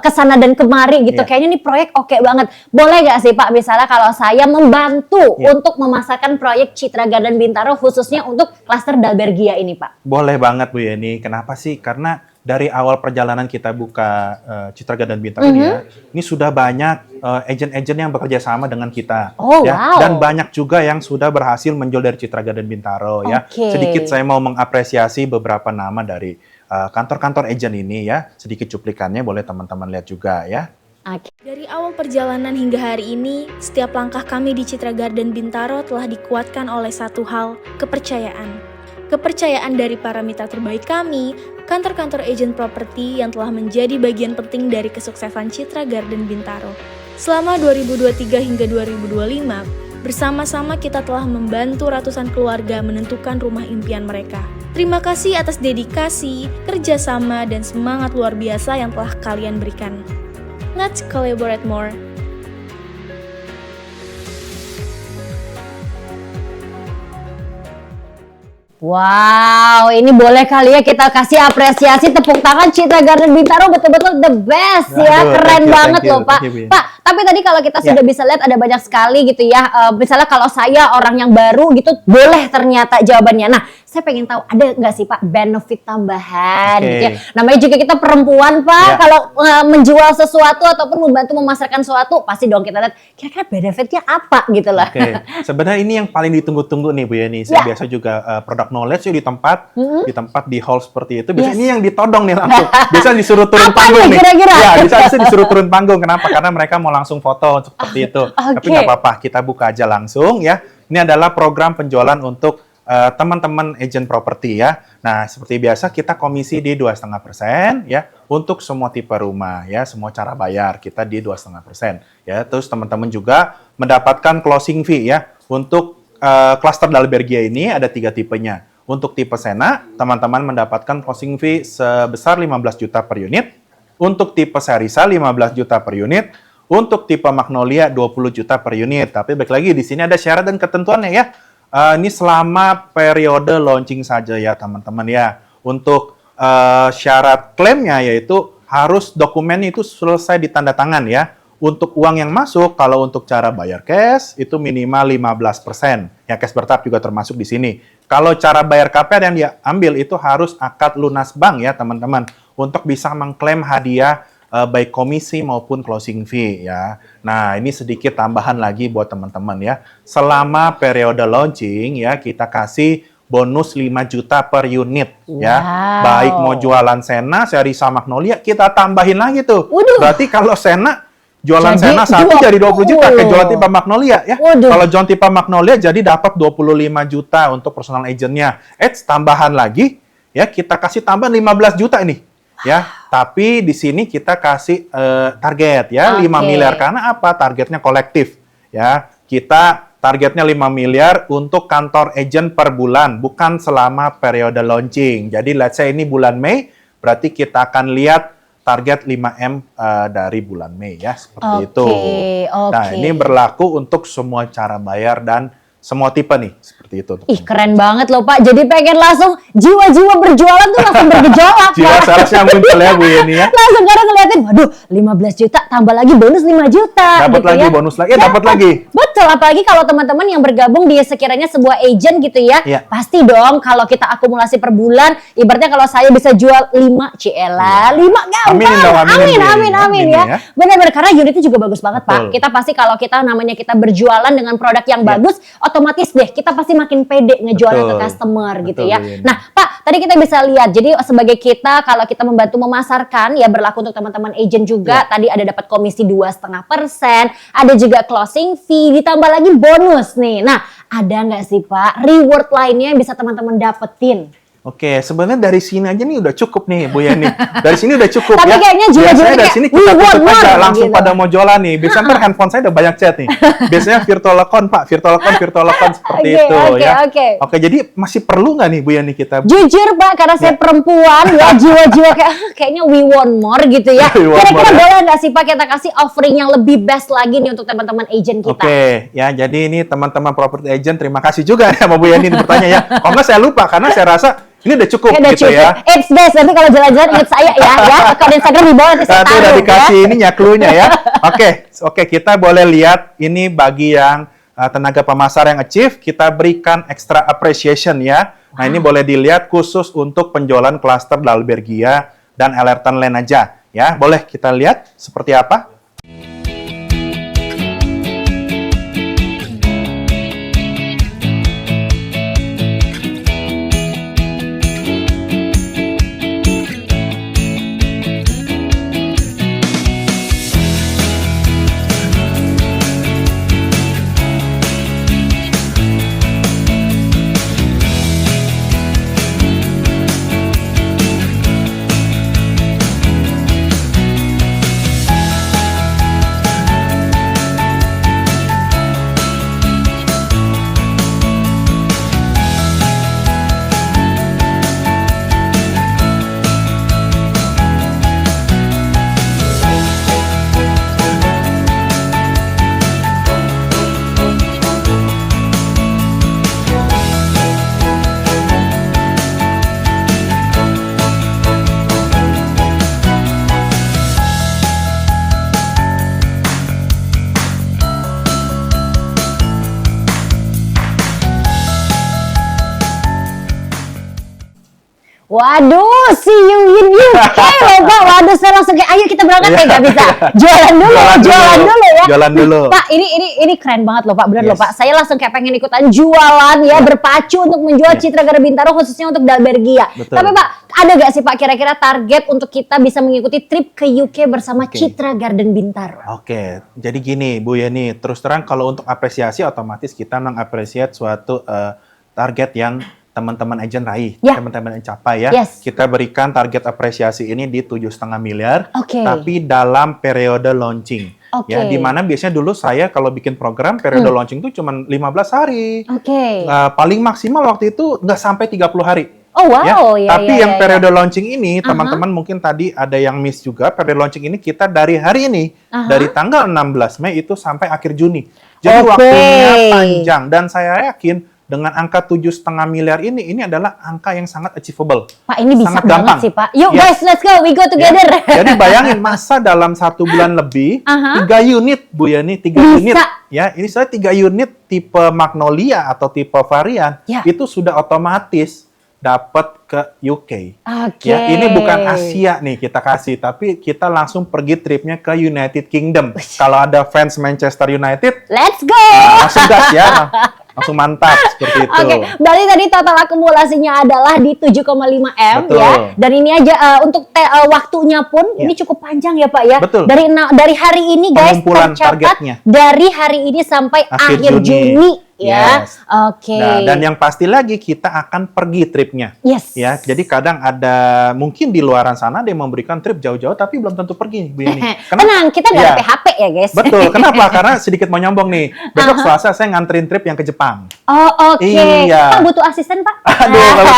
kesana dan kemari gitu, kayaknya nih proyek oke banget. Boleh gak sih Pak, misalnya kalau saya membantu untuk memasarkan proyek Citra Garden Bintaro khususnya untuk klaster Dalbergia ini Pak?
Boleh banget Bu Yeni. Kenapa sih? Karena dari awal perjalanan kita buka Citra Garden Bintaro ini ya, ini sudah banyak agent-agent yang bekerja sama dengan kita. Dan banyak juga yang sudah berhasil menjual dari Citra Garden Bintaro ya. Sedikit saya mau mengapresiasi beberapa nama dari kantor-kantor agent ini ya. Sedikit cuplikannya boleh teman-teman lihat juga ya.
Dari awal perjalanan hingga hari ini, setiap langkah kami di Citra Garden Bintaro telah dikuatkan oleh satu hal, kepercayaan. Kepercayaan dari para mitra terbaik kami, kantor-kantor agen properti yang telah menjadi bagian penting dari kesuksesan Citra Garden Bintaro. Selama 2023 hingga 2025, bersama-sama kita telah membantu ratusan keluarga menentukan rumah impian mereka. Terima kasih atas dedikasi, kerjasama, dan semangat luar biasa yang telah kalian berikan. Let's collaborate more.
Wow, ini boleh kali ya kita kasih apresiasi, tepuk tangan, Citra Garden Bintaro betul-betul the best ya, keren banget loh Pak. Pak, tapi tadi kalau kita sudah bisa lihat ada banyak sekali gitu ya, misalnya kalau saya orang yang baru gitu, boleh ternyata jawabannya. Nah, saya pengen tahu ada nggak sih Pak benefit tambahan gitu ya. Namanya juga kita perempuan Pak, kalau menjual sesuatu ataupun membantu memasarkan sesuatu, pasti dong kita lihat kira-kira benefitnya apa gitu loh.
Sebenarnya ini yang paling ditunggu-tunggu nih Bu Yeni. Saya biasa juga product knowledge di tempat di hall seperti itu. Biasanya ini yang ditodong nih langsung. Biasa disuruh turun panggung nih. Ya, bisa disuruh turun panggung. Kenapa? Karena mereka mau langsung foto seperti itu. Tapi nggak apa-apa, kita buka aja langsung ya. Ini adalah program penjualan untuk teman-teman agent properti ya. Nah, seperti biasa kita komisi di 2,5% ya untuk semua tipe rumah ya, semua cara bayar kita di 2,5% ya. Terus teman-teman juga mendapatkan closing fee ya untuk cluster Dalbergia ini ada 3 tipenya. Untuk tipe Sena, teman-teman mendapatkan closing fee sebesar 15 juta per unit. Untuk tipe Serisa 15 juta per unit. Untuk tipe Magnolia 20 juta per unit. Tapi baik lagi di sini ada syarat dan ketentuannya ya. Ini selama periode launching saja ya teman-teman ya. Untuk syarat klaimnya yaitu harus dokumennya itu selesai ditandatangan ya. Untuk uang yang masuk, kalau untuk cara bayar cash, itu minimal 15%. Ya, cash bertahap juga termasuk di sini. Kalau cara bayar KPR yang diambil itu harus akad lunas bank ya, teman-teman. Untuk bisa mengklaim hadiah baik komisi maupun closing fee ya. Nah, ini sedikit tambahan lagi buat teman-teman ya. Selama periode launching ya, kita kasih bonus 5 juta per unit ya. Baik mau jualan Sena, Serisa, Magnolia, kita tambahin lagi tuh. Berarti kalau Sena jualan Sena satu jadi 20 juta, kayak jualan tipe Magnolia ya. Kalau jualan tipe Magnolia jadi dapat 25 juta untuk personal agent-nya. Tambahan lagi ya, kita kasih tambahan 15 juta ini. Ya, tapi di sini kita kasih target ya 5 miliar karena apa? Targetnya kolektif ya. Kita targetnya 5 miliar untuk kantor agent per bulan, bukan selama periode launching. Jadi let's say ini bulan Mei, berarti kita akan lihat target 5M dari bulan Mei ya, seperti itu. Nah, ini berlaku untuk semua cara bayar dan semua tipe nih, seperti itu.
Ih, keren banget loh Pak. Jadi pengen langsung jiwa-jiwa berjualan tuh langsung bergejolak.
Jiwa salesnya muncul ya Bu Yeni ya.
Langsung karena ngeliatin, waduh 15 juta tambah lagi bonus 5 juta.
Dapat
gitu
lagi
ya.
bonus lagi, dapat lagi.
Betul, apalagi kalau teman-teman yang bergabung di sekiranya sebuah agent gitu ya. Pasti dong kalau kita akumulasi per bulan, ibaratnya kalau saya bisa jual 5, ciela, 5 gampang. Amin ya. Benar-benar, karena unitnya juga bagus banget Pak. Kita pasti kalau kita namanya kita berjualan dengan produk yang bagus, otomatis deh kita pasti makin pede ngejualnya ke customer gitu ya. Nah Pak, tadi kita bisa lihat, jadi sebagai kita kalau kita membantu memasarkan ya berlaku untuk teman-teman agent juga. Tadi ada dapat komisi 2,5%, ada juga closing fee, ditambah lagi bonus nih. Nah, ada nggak sih Pak reward lainnya yang bisa teman-teman dapetin?
Oke, sebenarnya dari sini aja nih udah cukup nih Bu Yeni. Dari sini udah cukup
ya. Tapi kayaknya jiwa-jiwa
dari sini kita tutup aja langsung
gitu.
Pada mau jualan nih. Biasanya ntar handphone saya udah banyak chat nih. Biasanya virtual account Pak, virtual account seperti itu ya. Oke, jadi masih perlu nggak nih Bu Yeni kita?
Jujur Pak, karena saya perempuan ya, jiwa-jiwa kayaknya we want more gitu ya. Kira-kira boleh nggak sih Pak kita kasih offering yang lebih best lagi nih untuk teman-teman agent kita?
Oke, ya jadi ini teman-teman property agent terima kasih juga ya sama Bu Yeni bertanya ya. Kalau nggak saya lupa karena saya rasa ini udah cukup gitu ya.
It's best, nanti kalau jalan-jalan ingat saya ya. Akun Instagram di bawah nanti saya taruh.
Udah dikasih ini clue-nya ya. Oke, kita boleh lihat ini bagi yang tenaga pemasar yang achieve, kita berikan extra appreciation ya. Nah, ini boleh dilihat khusus untuk penjualan klaster Dalbergia dan Ellerton Land aja ya. Boleh kita lihat seperti apa?
Waduh, see you in UK loh Pak. Waduh, saya langsung kayak, ayo kita berangkat ya, nggak bisa. Jualan dulu ya.
Jualan dulu.
Pak, ini keren banget loh Pak, bener loh Pak. Saya langsung kayak pengen ikutan jualan ya, berpacu untuk menjual Citra Garda Bintaro khususnya untuk Dalbergia. Tapi Pak, ada gak sih Pak kira-kira target untuk kita bisa mengikuti trip ke UK bersama Citra Garden Bintaro?
Oke, jadi gini Bu Yeni, terus terang kalau untuk apresiasi otomatis kita mengapresiasi suatu target yang teman-teman agent raih, teman-teman yang capai ya. Kita berikan target apresiasi ini di 7,5 miliar, tapi dalam periode launching.
Oke.
Ya, di mana biasanya dulu saya kalau bikin program periode launching itu cuma 15 hari.
Oke.
Paling maksimal waktu itu nggak sampai 30 hari.
Oh wow, ya,
Tapi yang periode launching ini,
Aha.
teman-teman mungkin tadi ada yang miss juga, periode launching ini kita dari hari ini,
Aha.
dari tanggal 16 Mei itu sampai akhir Juni. Jadi
Oke.
waktunya panjang, dan saya yakin dengan angka 7,5 miliar ini adalah angka yang sangat achievable.
Pak, ini bisa
Sangat
banget
gampang.
sih Pak. Yuk
Yes.
guys, let's go, we go
Ya.
together.
Jadi bayangin masa dalam 1 bulan lebih,
Aha.
3 unit Bu Yani, 3
Bisa.
unit. Ya, ini saya 3 unit tipe Magnolia atau tipe varian,
Ya.
itu sudah otomatis dapat ke UK.
Oke.
Ya, ini bukan Asia nih kita kasih, tapi kita langsung pergi tripnya ke United Kingdom. Kalau ada fans Manchester United,
Let's go.
langsung gas ya, langsung mantap seperti itu.
Oke, berarti tadi total akumulasinya adalah di 7,5 M
Betul.
ya. Dan ini aja untuk waktunya pun
Ya.
ini cukup panjang ya Pak ya.
Betul.
Dari hari ini guys
Pengumpulan
tercatat
targetnya.
dari hari ini sampai
Akhir
akhir Juni ya.
Yes.
Oke.
Nah, dan yang pasti lagi kita akan pergi tripnya.
Yes.
Ya, jadi kadang ada mungkin di luaran sana ada yang memberikan trip jauh-jauh tapi belum tentu pergi, Bu Yani.
Tenang, kita nggak ada
Iya.
PHP ya guys.
Betul. Kenapa? Karena sedikit mau nyombong nih. Besok Selasa saya nganterin trip yang ke Jepang.
Oh oke.
Iya.
Pak butuh asisten Pak?
Aduh, kalau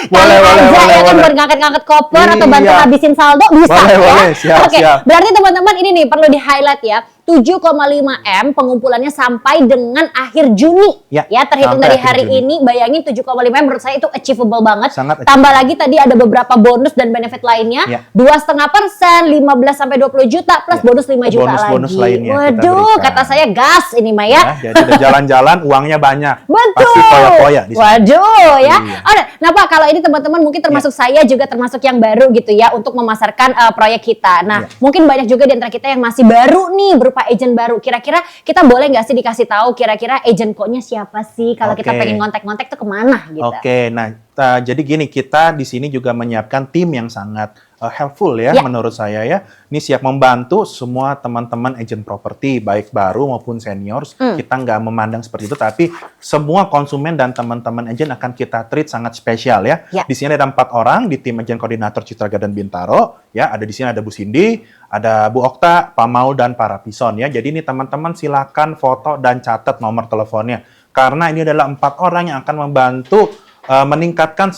Boleh,
boleh,
aja
boleh,
ya kan
boleh.
buat ngangkat-ngangkat koper atau bantu
Iya.
habisin saldo bisa
Boleh,
ya.
boleh. Siap,
Oke,
siap.
berarti teman-teman ini nih perlu di-highlight ya. 7,5 M pengumpulannya sampai dengan akhir Juni.
Ya,
Terhitung
sampai
dari
akhir
hari
Juni.
ini, bayangin 7,5 M menurut saya itu achievable banget.
Sangat
Tambah lagi tadi ada beberapa bonus dan benefit lainnya.
Ya.
2,5%, 15 sampai 20 juta plus
Ya.
bonus 5 juta
Bonus-bonus
lagi.
lainnya kita
Waduh,
berikan.
kata saya gas ini Maya.
Ya, jadi udah jalan-jalan uangnya banyak.
Betul.
Pasti poya-poya di sana.
Waduh ya.
Iya.
Alright, nah Pak, kalau ini teman-teman mungkin termasuk saya juga termasuk yang baru gitu ya untuk memasarkan proyek kita. Nah,
Iya.
mungkin banyak juga di antara kita yang masih baru nih berupa agent baru. Kira-kira kita boleh nggak sih dikasih tahu kira-kira agent code-nya siapa sih? Kalau kita
Oke.
pengen kontak-kontak tuh kemana gitu?
Oke, nah jadi gini, kita di sini juga menyiapkan tim yang sangat helpful ya,
Ya.
menurut saya ya. Ini siap membantu semua teman-teman agent properti, baik baru maupun seniors. Kita nggak memandang seperti itu, tapi semua konsumen dan teman-teman agent akan kita treat sangat spesial ya.
Ya.
Di sini ada 4 orang di tim agent koordinator Citra Garden Bintaro. Ya, ada di sini ada Bu Cindy, ada Bu Okta, Pak Mau, dan para Pison ya. Jadi ini teman-teman silakan foto dan catat nomor teleponnya. Karena ini adalah 4 orang yang akan membantu meningkatkan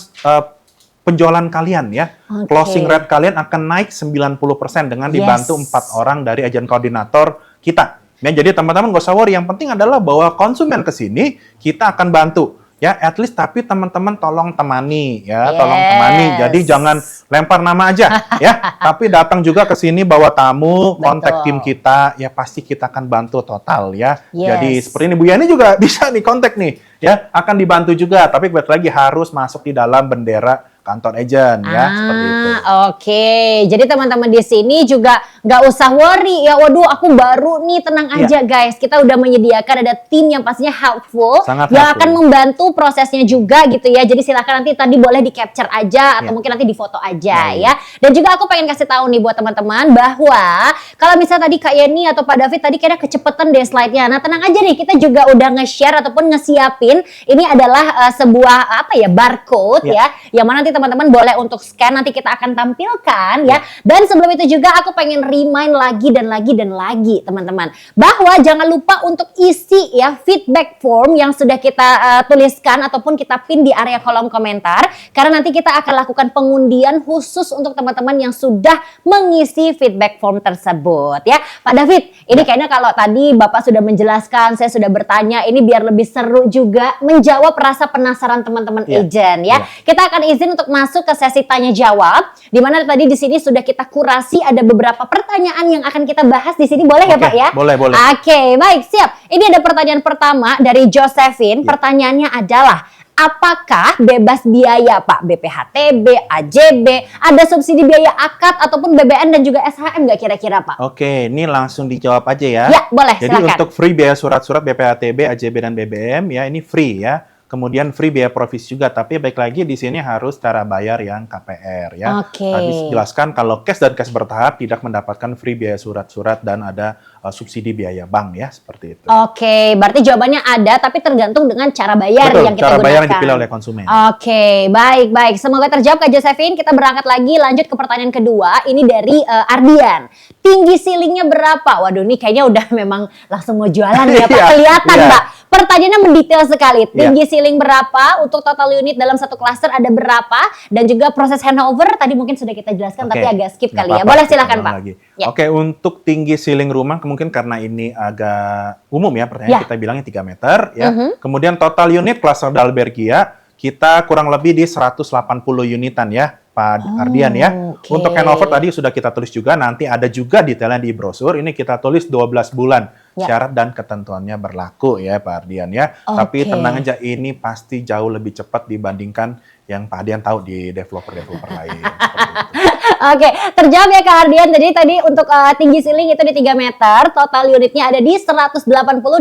penjualan kalian ya.
Oke.
Closing rate kalian akan naik 90% dengan dibantu
Yes.
4 orang dari agen koordinator kita. Ya, jadi teman-teman gak usah worry, yang penting adalah bahwa konsumen ke sini kita akan bantu. Ya, at least tapi teman-teman tolong temani ya, tolong temani. Jadi
Yes.
jangan lempar nama aja ya, tapi datang juga ke sini bawa tamu, kontak
Betul.
tim kita, ya pasti kita akan bantu total ya.
Yes.
Jadi seperti ini Bu Yani juga bisa nih kontak nih ya, akan dibantu juga, tapi balik lagi harus masuk di dalam bendera kantor agent ya, seperti itu.
Oke. Jadi teman-teman di sini juga nggak usah worry ya. Waduh, aku baru nih, tenang
Iya.
aja guys. Kita udah menyediakan ada tim yang pastinya helpful,
Sangat
yang
helpful.
akan membantu prosesnya juga gitu ya. Jadi silakan nanti tadi boleh di capture aja atau
Iya.
mungkin nanti di foto aja
Baik.
ya. Dan juga aku pengen kasih tahu nih buat teman-teman bahwa kalau misalnya tadi Kak Yeni atau Pak David tadi kayaknya kecepetan deh slide-nya. Nah, tenang aja nih, kita juga udah nge-share ataupun ngesiapin. Ini adalah sebuah barcode
Iya.
ya, yang mana nanti teman-teman boleh untuk scan, nanti kita akan tampilkan ya. Dan sebelum itu juga aku pengen remind lagi dan lagi dan lagi teman-teman, bahwa jangan lupa untuk isi ya feedback form yang sudah kita tuliskan ataupun kita pin di area kolom komentar, karena nanti kita akan lakukan pengundian khusus untuk teman-teman yang sudah mengisi feedback form tersebut ya. Pak David, ini kayaknya kalau tadi Bapak sudah menjelaskan, saya sudah bertanya, ini biar lebih seru juga menjawab rasa penasaran teman-teman
Iya.
agent ya. Kita akan izin untuk masuk ke sesi tanya jawab, di mana tadi di sini sudah kita kurasi ada beberapa pertanyaan yang akan kita bahas di sini, boleh ya
Oke,
Pak ya?
boleh, boleh.
Oke, baik, siap. Ini ada pertanyaan pertama dari Josephine.
Ya.
Pertanyaannya adalah, apakah bebas biaya Pak BPHTB, AJB, ada subsidi biaya akad ataupun BBN dan juga SHM nggak kira-kira Pak?
Oke, ini langsung dijawab aja ya.
Ya, boleh,
Jadi
silakan.
untuk free biaya surat-surat BPHTB, AJB, dan BBM ya, ini free ya. kemudian free biaya provisi juga, tapi baik lagi di sini harus cara bayar yang KPR ya.
Oke.
Tadi jelaskan kalau cash dan cash bertahap tidak mendapatkan free biaya surat-surat dan ada subsidi biaya bank ya, seperti itu.
Oke, berarti jawabannya ada, tapi tergantung dengan cara bayar
Betul,
yang kita
cara
gunakan.
bayar yang dipilih oleh konsumen.
Oke, baik. Semoga terjawab Kak Josephine. Kita berangkat lagi, lanjut ke pertanyaan kedua. Ini dari Ardian. Tinggi ceilingnya berapa? Waduh, ini kayaknya udah memang langsung mau jualan ya Pak.
Iya,
Kelihatan
iya.
Mbak. Pertanyaannya mendetail sekali. Tinggi
Iya.
ceiling berapa? Untuk total unit dalam satu klaster ada berapa? Dan juga proses handover tadi mungkin sudah kita jelaskan, tapi
Oke,
agak skip
nggak
kali ya.
apa-apa,
Boleh
kita
silakan
ulang
Pak.
lagi.
Ya.
Oke, untuk tinggi ceiling rumah mungkin karena ini agak umum ya, pertanyaan
Ya.
kita bilangnya 3 meter ya.
Mhm.
Kemudian total unit klaster Dalbergia kita kurang lebih di 180 unitan ya, Pak Ardian ya.
oke.
Untuk handover tadi sudah kita tulis juga, nanti ada juga detailnya di brosur. Ini kita tulis 12 bulan.
Ya.
Syarat dan ketentuannya berlaku ya Pak Ardian ya. Tapi
Oke.
tenang aja, ini pasti jauh lebih cepat dibandingkan yang Pak Ardian tahu di developer-developer lain. Seperti itu.
Oke, terjawab ya Kak Ardian. Jadi tadi untuk tinggi ceiling itu di 3 meter, total unitnya ada di 180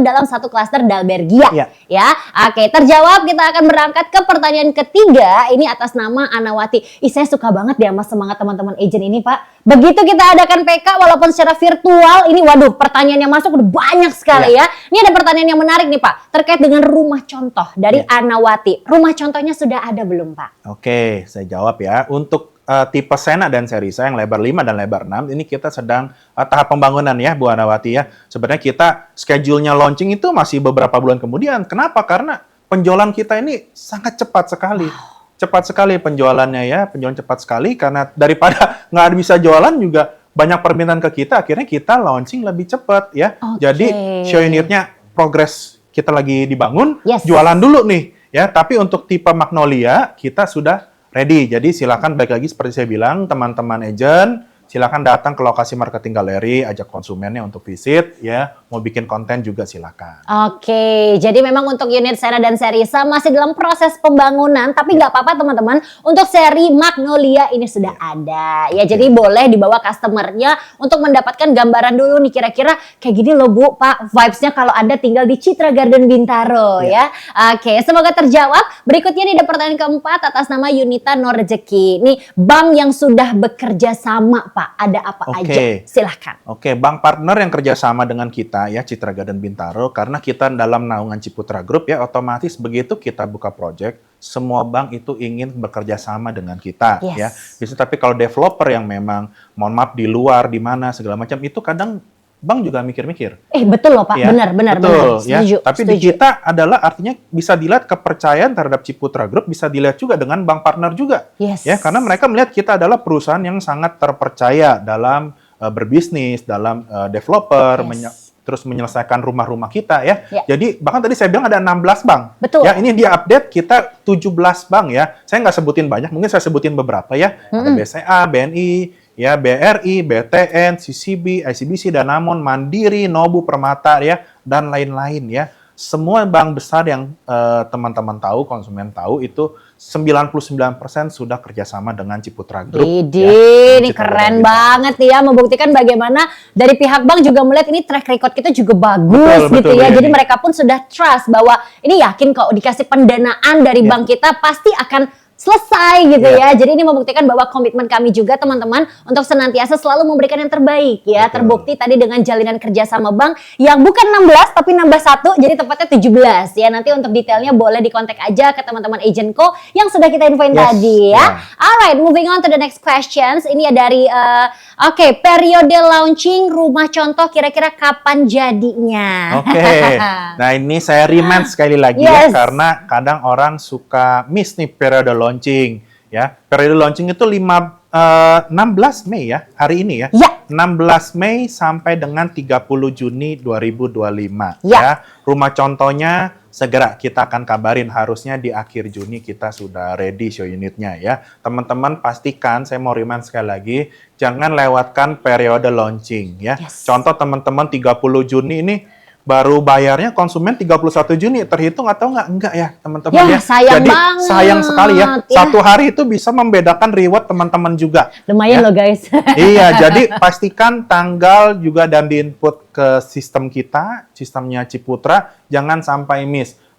dalam satu klaster Dalbergia.
Iya.
Ya, oke, terjawab. Kita akan berangkat ke pertanyaan ketiga. Ini atas nama Anawati. Saya suka banget ya sama semangat teman-teman agent ini Pak. Begitu kita adakan PK walaupun secara virtual, ini waduh pertanyaan yang masuk udah banyak sekali ya. Ini ada pertanyaan yang menarik nih Pak, terkait dengan rumah contoh dari Anawati. Rumah contohnya sudah ada belum Pak?
Oke, saya jawab ya. Untuk tipe Sena dan Serisa yang lebar 5 dan lebar 6, ini kita sedang tahap pembangunan ya, Bu Anawati ya. Sebenarnya kita schedule-nya launching itu masih beberapa bulan kemudian. Kenapa? Karena penjualan kita ini sangat cepat sekali. Cepat sekali penjualannya ya, penjualan cepat sekali karena daripada nggak bisa jualan juga banyak permintaan ke kita, akhirnya kita launching lebih cepat ya.
Oke.
Jadi show unitnya progress kita lagi dibangun,
Yes.
jualan dulu nih ya. Tapi untuk tipe Magnolia kita sudah ready. Jadi silakan balik lagi seperti saya bilang, teman-teman agent silakan datang ke lokasi marketing galeri, ajak konsumennya untuk visit ya. Mau bikin konten juga silakan.
Oke, jadi memang untuk unit Sena dan Serisa masih dalam proses pembangunan, tapi nggak apa-apa teman-teman. Untuk seri Magnolia ini sudah ada, ya. Jadi boleh dibawa customernya untuk mendapatkan gambaran dulu nih kira-kira kayak gini loh Bu, Pak. Vibes-nya kalau Anda tinggal di Citra Garden Bintaro ya. Oke, semoga terjawab. Berikutnya nih ada pertanyaan keempat atas nama Yunita Nur Rezeki. Nih bank yang sudah bekerja sama Pak, ada apa
Oke.
aja? Silahkan.
Oke, bank partner yang kerjasama dengan kita ya, Citra Garden Bintaro, karena kita dalam naungan Ciputra Group ya, otomatis begitu kita buka project, semua bank itu ingin bekerja sama dengan kita
Yes.
ya. Bisa, tapi kalau developer yang memang, mohon maaf di luar, di mana segala macam, itu kadang bank juga mikir-mikir.
Betul loh Pak,
Ya,
benar.
betul, ya.
Setuju,
Tapi di
setuju.
kita adalah artinya bisa dilihat kepercayaan terhadap Ciputra Group, bisa dilihat juga dengan bank partner juga.
Yes.
Ya, karena mereka melihat kita adalah perusahaan yang sangat terpercaya dalam berbisnis, dalam developer,
Yes.
terus menyelesaikan rumah-rumah kita ya.
Ya.
Jadi bahkan tadi saya bilang ada 16 bank.
Betul.
Ya, ini dia update kita 17 bank ya. Saya nggak sebutin banyak, mungkin saya sebutin beberapa ya. Ada BCA, BNI, ya BRI, BTN, CCB, ICBC, Danamon, Mandiri, Nobu, Permata ya, dan lain-lain ya. Semua bank besar yang teman-teman tahu, konsumen tahu, itu 99% sudah kerjasama dengan Ciputra Group.
Widih,
ya.
ini
Citra
keren
Garden
banget nih ya, membuktikan bagaimana dari pihak bank juga melihat ini track record kita juga bagus
Betul,
gitu
betul,
ya.
Bu
Jadi
Yani.
mereka pun sudah trust bahwa ini yakin kalau dikasih pendanaan dari
Ya.
bank kita pasti akan selesai gitu
Ya.
ya. Jadi ini membuktikan bahwa komitmen kami juga teman-teman untuk senantiasa selalu memberikan yang terbaik ya.
Betul.
Terbukti tadi dengan jalinan kerja sama bank yang bukan 16 tapi nambah 1 jadi tepatnya 17 ya. Nanti untuk detailnya boleh dikontak aja ke teman-teman agentco yang sudah kita infoin
Yes,
tadi ya.
ya.
Alright, moving on to the next questions. Ini ya dari periode launching rumah contoh kira-kira kapan jadinya?
Oke, nah ini saya remind sekali lagi
Yes.
ya, karena kadang orang suka miss nih periode launching ya. Periode launching itu 16 Mei ya, hari ini ya.
Ya.
16 Mei sampai dengan 30 Juni 2025
Ya.
ya. Rumah contohnya segera kita akan kabarin, harusnya di akhir Juni kita sudah ready show unitnya ya. Teman-teman pastikan, saya mau remind sekali lagi, jangan lewatkan periode launching ya.
Yes.
Contoh teman-teman 30 Juni ini baru bayarnya konsumen 31 Juni, terhitung atau enggak ya teman-teman
Ya,
ya.
sayang
Jadi
banget,
sayang sekali ya.
ya.
Satu hari itu bisa membedakan reward teman-teman juga.
Lumayan
Ya.
loh guys.
Iya, jadi pastikan tanggal juga dan di-input ke sistem kita, sistemnya Ciputra, jangan sampai miss.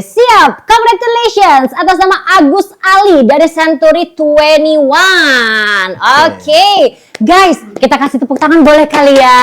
siap. Congratulations atas nama Agus Ali dari Century 21. Oke. Guys, kita kasih tepuk tangan boleh kali ya?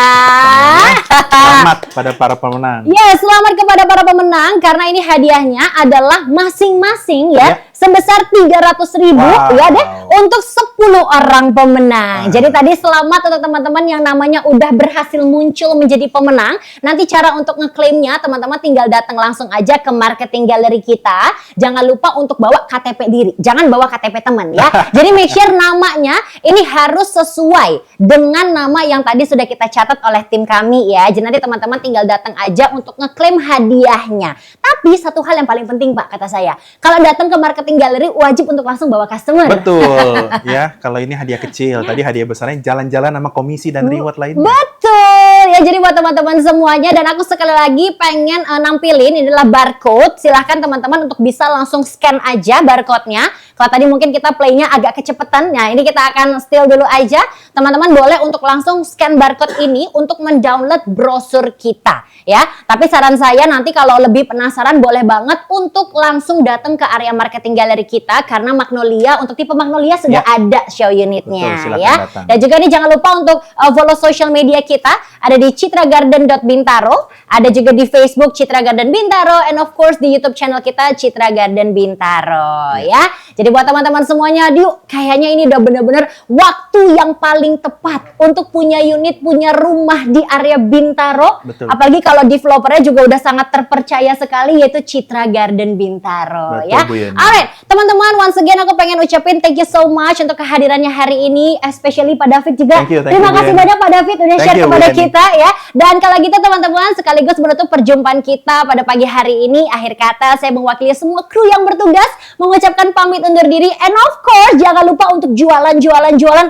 Selamat pada para pemenang.
Ya, selamat kepada para pemenang karena ini hadiahnya adalah masing-masing ya sebesar 300.000 ya deh untuk 10 orang pemenang. Jadi tadi selamat untuk teman-teman yang namanya udah berhasil muncul menjadi pemenang. Nanti cara untuk ngeklaimnya teman-teman tinggal datang langsung aja ke marketing gallery kita. Jangan lupa untuk bawa KTP diri. Jangan bawa KTP teman ya. Jadi make sure namanya ini harus sesuai dengan nama yang tadi sudah kita catat oleh tim kami ya. Jadi nanti teman-teman tinggal datang aja untuk ngeklaim hadiahnya. Tapi satu hal yang paling penting Pak kata saya, kalau datang ke marketing gallery wajib untuk langsung bawa customer.
Betul ya, kalau ini hadiah kecil, tadi hadiah besarnya jalan-jalan sama komisi dan reward lainnya.
Betul ya, jadi buat teman-teman semuanya dan aku sekali lagi pengen nampilin ini adalah barcode. Silahkan teman-teman untuk bisa langsung scan aja barcode-nya. Kalau tadi mungkin kita play-nya agak kecepatan, nah ini kita akan still dulu aja. Teman-teman boleh untuk langsung scan barcode ini untuk mendownload brosur kita ya. Tapi saran saya nanti kalau lebih penasaran boleh banget untuk langsung datang ke area marketing gallery kita karena Magnolia untuk tipe Magnolia sudah ada show unitnya.
Betul,
ya.
datang.
Dan juga nih jangan lupa untuk follow social media kita, ada di citragarden.bintaro, ada juga di Facebook Citra Garden Bintaro, and of course di YouTube channel kita Citra Garden Bintaro ya. Jadi buat teman-teman semuanya, yuk kayaknya ini udah bener-bener waktu yang paling tepat untuk punya unit, punya rumah di area Bintaro.
Betul.
Apalagi kalau developernya juga udah sangat terpercaya sekali yaitu Citra Garden Bintaro.
Betul,
Ya.
Bu Yeni.
Alright, teman-teman, once again aku pengen ucapin thank you so much untuk kehadirannya hari ini, especially Pak David juga.
Thank you,
Terima
Bu
kasih
Yeni.
banyak Pak David udah
Thank
share
you, Bu
kepada
Yeni.
kita ya. Dan kalau gitu teman-teman, sekaligus menutup perjumpaan kita pada pagi hari ini. Akhir kata saya mewakili semua kru yang bertugas mengucapkan pamit undur diri, and of course jangan lupa untuk jualan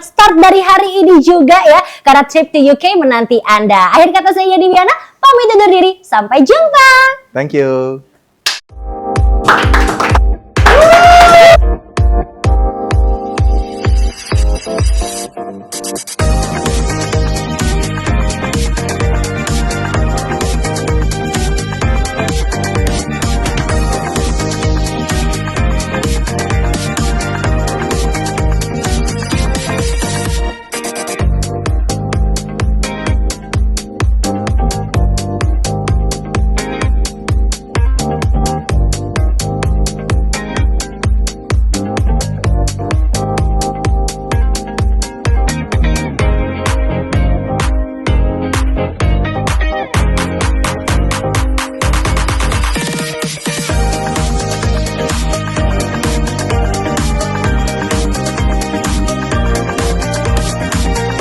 start dari hari ini juga ya, karena trip to UK menanti Anda. Akhir kata saya Diviana, pamit undur diri, sampai jumpa.
Thank you.